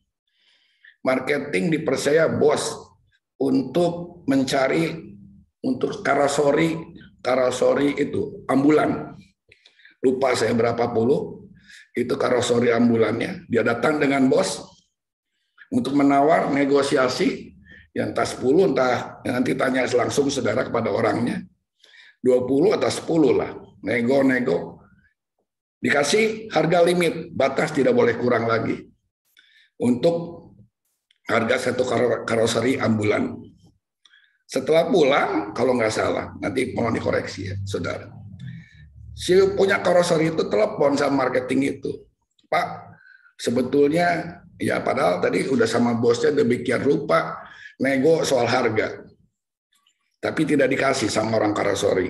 dipercaya bos untuk mencari, untuk karosori itu, ambulan. Lupa saya berapa puluh, itu karosori ambulannya. Dia datang dengan bos untuk menawar negosiasi yang entah 10, entah nanti tanya langsung saudara kepada orangnya. 20 atau 10 lah. Nego. Dikasih harga limit, batas tidak boleh kurang lagi. Untuk harga satu karoseri ambulan. Setelah pulang, kalau nggak salah, nanti mohon dikoreksi ya, saudara. Si punya karoseri itu telepon sama marketing itu, Pak, sebetulnya ya padahal tadi udah sama bosnya demikian rupa nego soal harga, tapi tidak dikasih sama orang karoseri.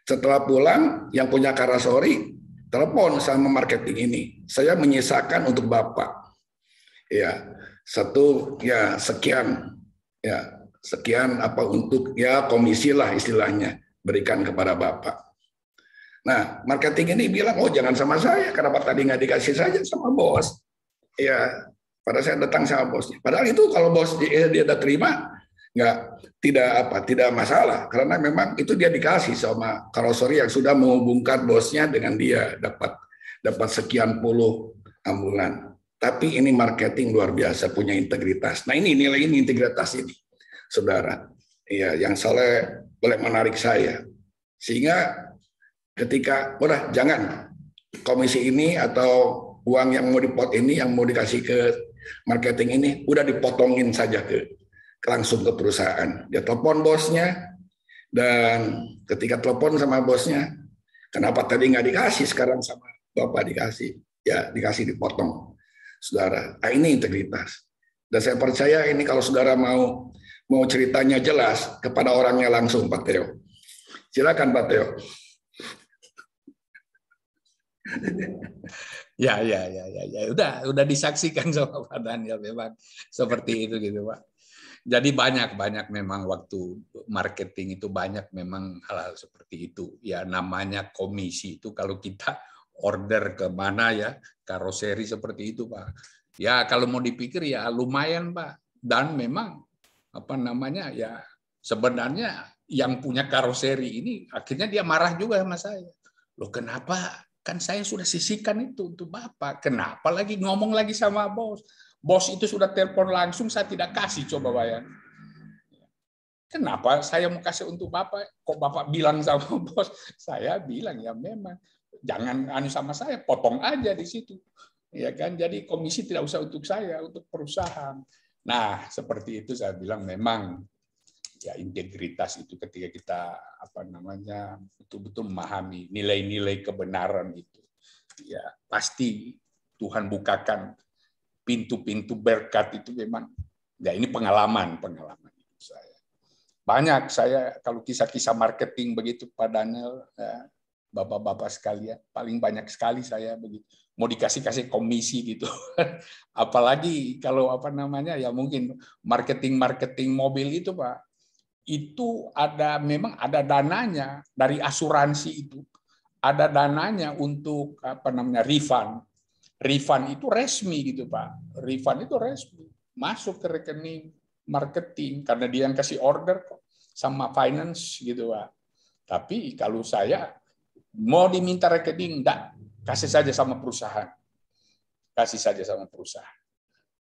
Setelah pulang, yang punya karoseri telepon sama marketing ini, saya menyisakan untuk Bapak, ya satu ya sekian, ya sekian apa untuk ya komisi lah istilahnya berikan kepada Bapak. Nah, marketing ini bilang, oh jangan sama saya, kenapa tadi nggak dikasih saja sama bos? Ya, pada saya datang sama bosnya. Padahal itu kalau bos dia udah terima, tidak masalah, karena memang itu dia dikasih sama karoseri yang sudah menghubungkan bosnya dengan dia dapat sekian puluh ambulan. Tapi ini marketing luar biasa, punya integritas. Nah ini nilai ini integritas ini, saudara. Ya, yang boleh menarik saya, sehingga ketika udah jangan komisi ini atau uang yang mau dipot ini yang mau dikasih ke marketing ini udah dipotongin saja langsung ke perusahaan. Dia telepon bosnya dan ketika telepon sama bosnya, kenapa tadi nggak dikasih sekarang sama Bapak dikasih? Ya dikasih dipotong, saudara. Nah, ini integritas. Dan saya percaya ini kalau saudara mau ceritanya jelas kepada orangnya langsung, Pak Theo. Silakan Pak Theo. Ya, udah disaksikan sama Pak Daniel memang seperti itu gitu Pak. Jadi banyak memang waktu marketing itu banyak memang hal-hal seperti itu. Ya namanya komisi itu kalau kita order ke mana ya karoseri seperti itu Pak. Ya kalau mau dipikir ya lumayan Pak. Dan memang apa namanya ya sebenarnya yang punya karoseri ini akhirnya dia marah juga sama saya. Loh kenapa? Kan saya sudah sisihkan itu untuk Bapak. Kenapa lagi ngomong lagi sama bos? Bos itu sudah telepon langsung, saya tidak kasih, coba bayar. Kenapa saya mau kasih untuk Bapak? Kok Bapak bilang sama bos? Saya bilang, ya memang. Jangan anu sama saya, potong aja di situ. Ya kan? Jadi komisi tidak usah untuk saya, untuk perusahaan. Nah, seperti itu saya bilang memang ya integritas itu ketika kita apa namanya betul-betul memahami nilai-nilai kebenaran itu ya pasti Tuhan bukakan pintu-pintu berkat itu memang ya ini pengalaman itu saya kalau kisah-kisah marketing begitu Pak Daniel ya, Bapak-bapak sekalian paling banyak sekali saya begitu mau dikasih komisi gitu apalagi kalau apa namanya ya mungkin marketing mobil itu Pak itu memang ada dananya dari asuransi itu ada dananya untuk apa namanya refund itu resmi gitu Pak refund itu resmi masuk ke rekening marketing karena dia yang kasih order kok sama finance gitu Pak tapi kalau saya mau diminta rekening enggak kasih saja sama perusahaan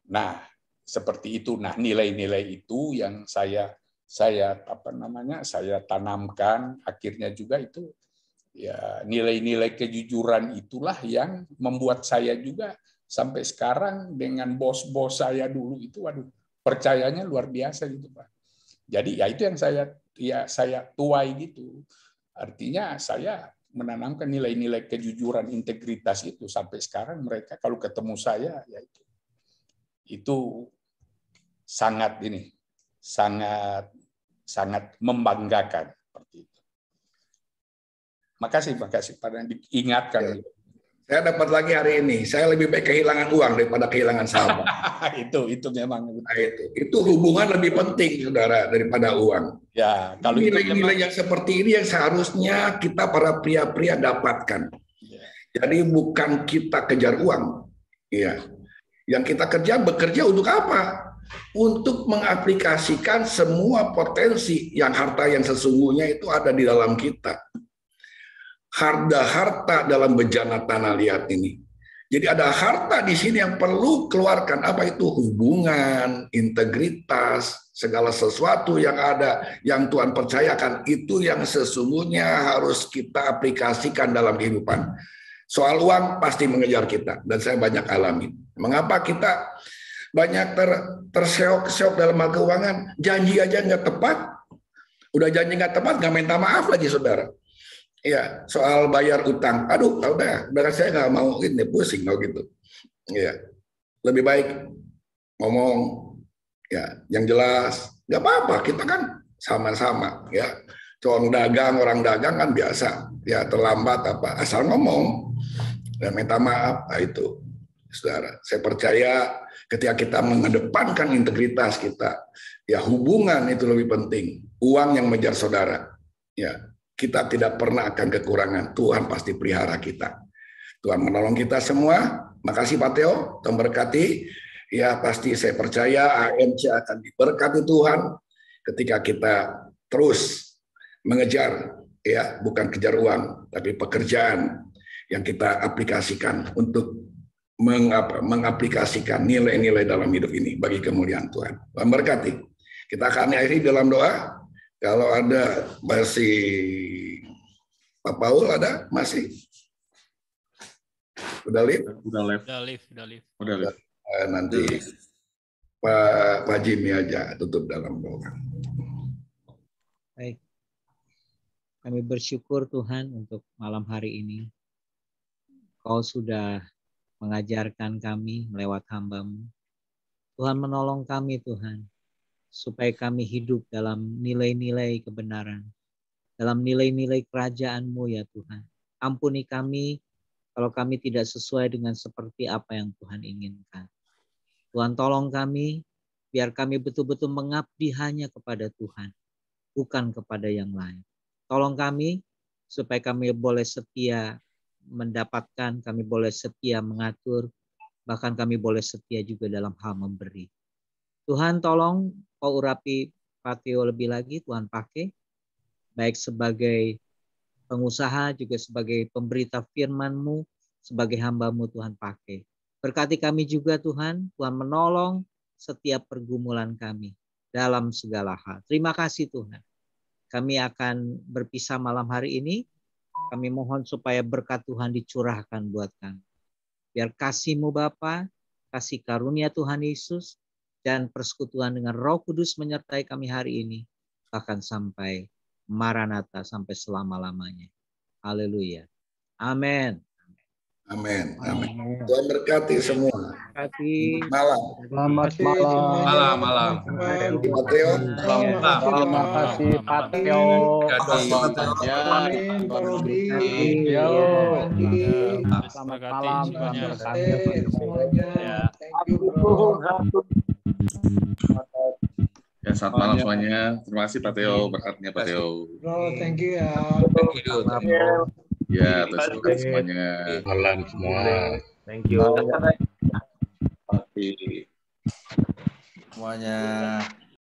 nah seperti itu nah nilai-nilai itu yang saya tanamkan akhirnya juga itu ya nilai-nilai kejujuran itulah yang membuat saya juga sampai sekarang dengan bos-bos saya dulu itu waduh percayanya luar biasa gitu Pak. Jadi ya itu yang saya tuai gitu. Artinya saya menanamkan nilai-nilai kejujuran integritas itu sampai sekarang mereka kalau ketemu saya ya itu sangat membanggakan seperti itu. Makasih pada diingatkan. Saya dapat lagi hari ini. Saya lebih baik kehilangan uang daripada kehilangan sahabat. itu memang. Nah, itu hubungan lebih penting, saudara, daripada uang. Ya, kalau nilai-nilai yang seperti ini yang seharusnya kita para pria-pria dapatkan. Ya. Jadi bukan kita kejar uang. Iya. Yang kita bekerja untuk apa? Untuk mengaplikasikan semua potensi yang harta yang sesungguhnya itu ada di dalam kita. Harta dalam bejana tanah liat ini. Jadi ada harta di sini yang perlu keluarkan. Apa itu? Hubungan, integritas, segala sesuatu yang ada, yang Tuhan percayakan, itu yang sesungguhnya harus kita aplikasikan dalam kehidupan. Soal uang pasti mengejar kita, dan saya banyak alami. Mengapa kita banyak terseok-seok dalam hal keuangan, janji aja nggak tepat, udah janji nggak tepat, nggak minta maaf lagi saudara. Iya, soal bayar utang. Aduh, udah saya nggak mau ini pusing kalau gitu. Iya, lebih baik ngomong ya yang jelas. Nggak apa-apa, kita kan sama-sama ya. Orang dagang kan biasa. Ya terlambat apa, asal ngomong dan minta maaf. Nah, itu, saudara. Saya percaya ketika kita mengedepankan integritas kita, ya hubungan itu lebih penting. Uang yang mengejar saudara. Ya. Kita tidak pernah akan kekurangan. Tuhan pasti pelihara kita. Tuhan menolong kita semua. Makasih Pak Theo, Tuhan berkati. Ya pasti saya percaya AMC akan diberkati Tuhan ketika kita terus mengejar, ya bukan kejar uang, tapi pekerjaan yang kita aplikasikan untuk mengaplikasikan nilai-nilai dalam hidup ini bagi kemuliaan Tuhan. Tuhan berkati. Kita akan akhiri dalam doa. Kalau ada masih Pak Paul ada masih udah live? Udah live. Nanti Pak Jimmy aja tutup dalam doa. Baik. Kami bersyukur Tuhan untuk malam hari ini. Kau sudah mengajarkan kami lewat hamba-Mu. Tuhan menolong kami Tuhan. Supaya kami hidup dalam nilai-nilai kebenaran. Dalam nilai-nilai kerajaan-Mu ya Tuhan. Ampuni kami kalau kami tidak sesuai dengan seperti apa yang Tuhan inginkan. Tuhan tolong kami, biar kami betul-betul mengabdi hanya kepada Tuhan. Bukan kepada yang lain. Tolong kami, supaya kami boleh setia mendapatkan, kami boleh setia mengatur, bahkan kami boleh setia juga dalam hal memberi. Tuhan tolong Kau urapi Pak Theo lebih lagi, Tuhan pakai. Baik sebagai pengusaha, juga sebagai pemberita firman-Mu, sebagai hamba-Mu Tuhan pakai. Berkati kami juga Tuhan, Tuhan menolong setiap pergumulan kami dalam segala hal. Terima kasih Tuhan. Kami akan berpisah malam hari ini. Kami mohon supaya berkat Tuhan dicurahkan buat kami. Biar kasih-Mu Bapa, kasih karunia Tuhan Yesus, dan persekutuan dengan Roh Kudus menyertai kami hari ini, bahkan sampai Maranatha, sampai selama-lamanya. Haleluya. Amin. Amin. Amin. Tuhan berkati semua. Malam. Selamat malam. Pak Theo. Terima kasih Pak Theo. Selamat malam. Ya, selamat malam semuanya. Terima kasih Pak Theo, berkatnya Pak Theo. Thank you ya. Ya, terima kasih semuanya. Malam semua. Thank you. Semuanya.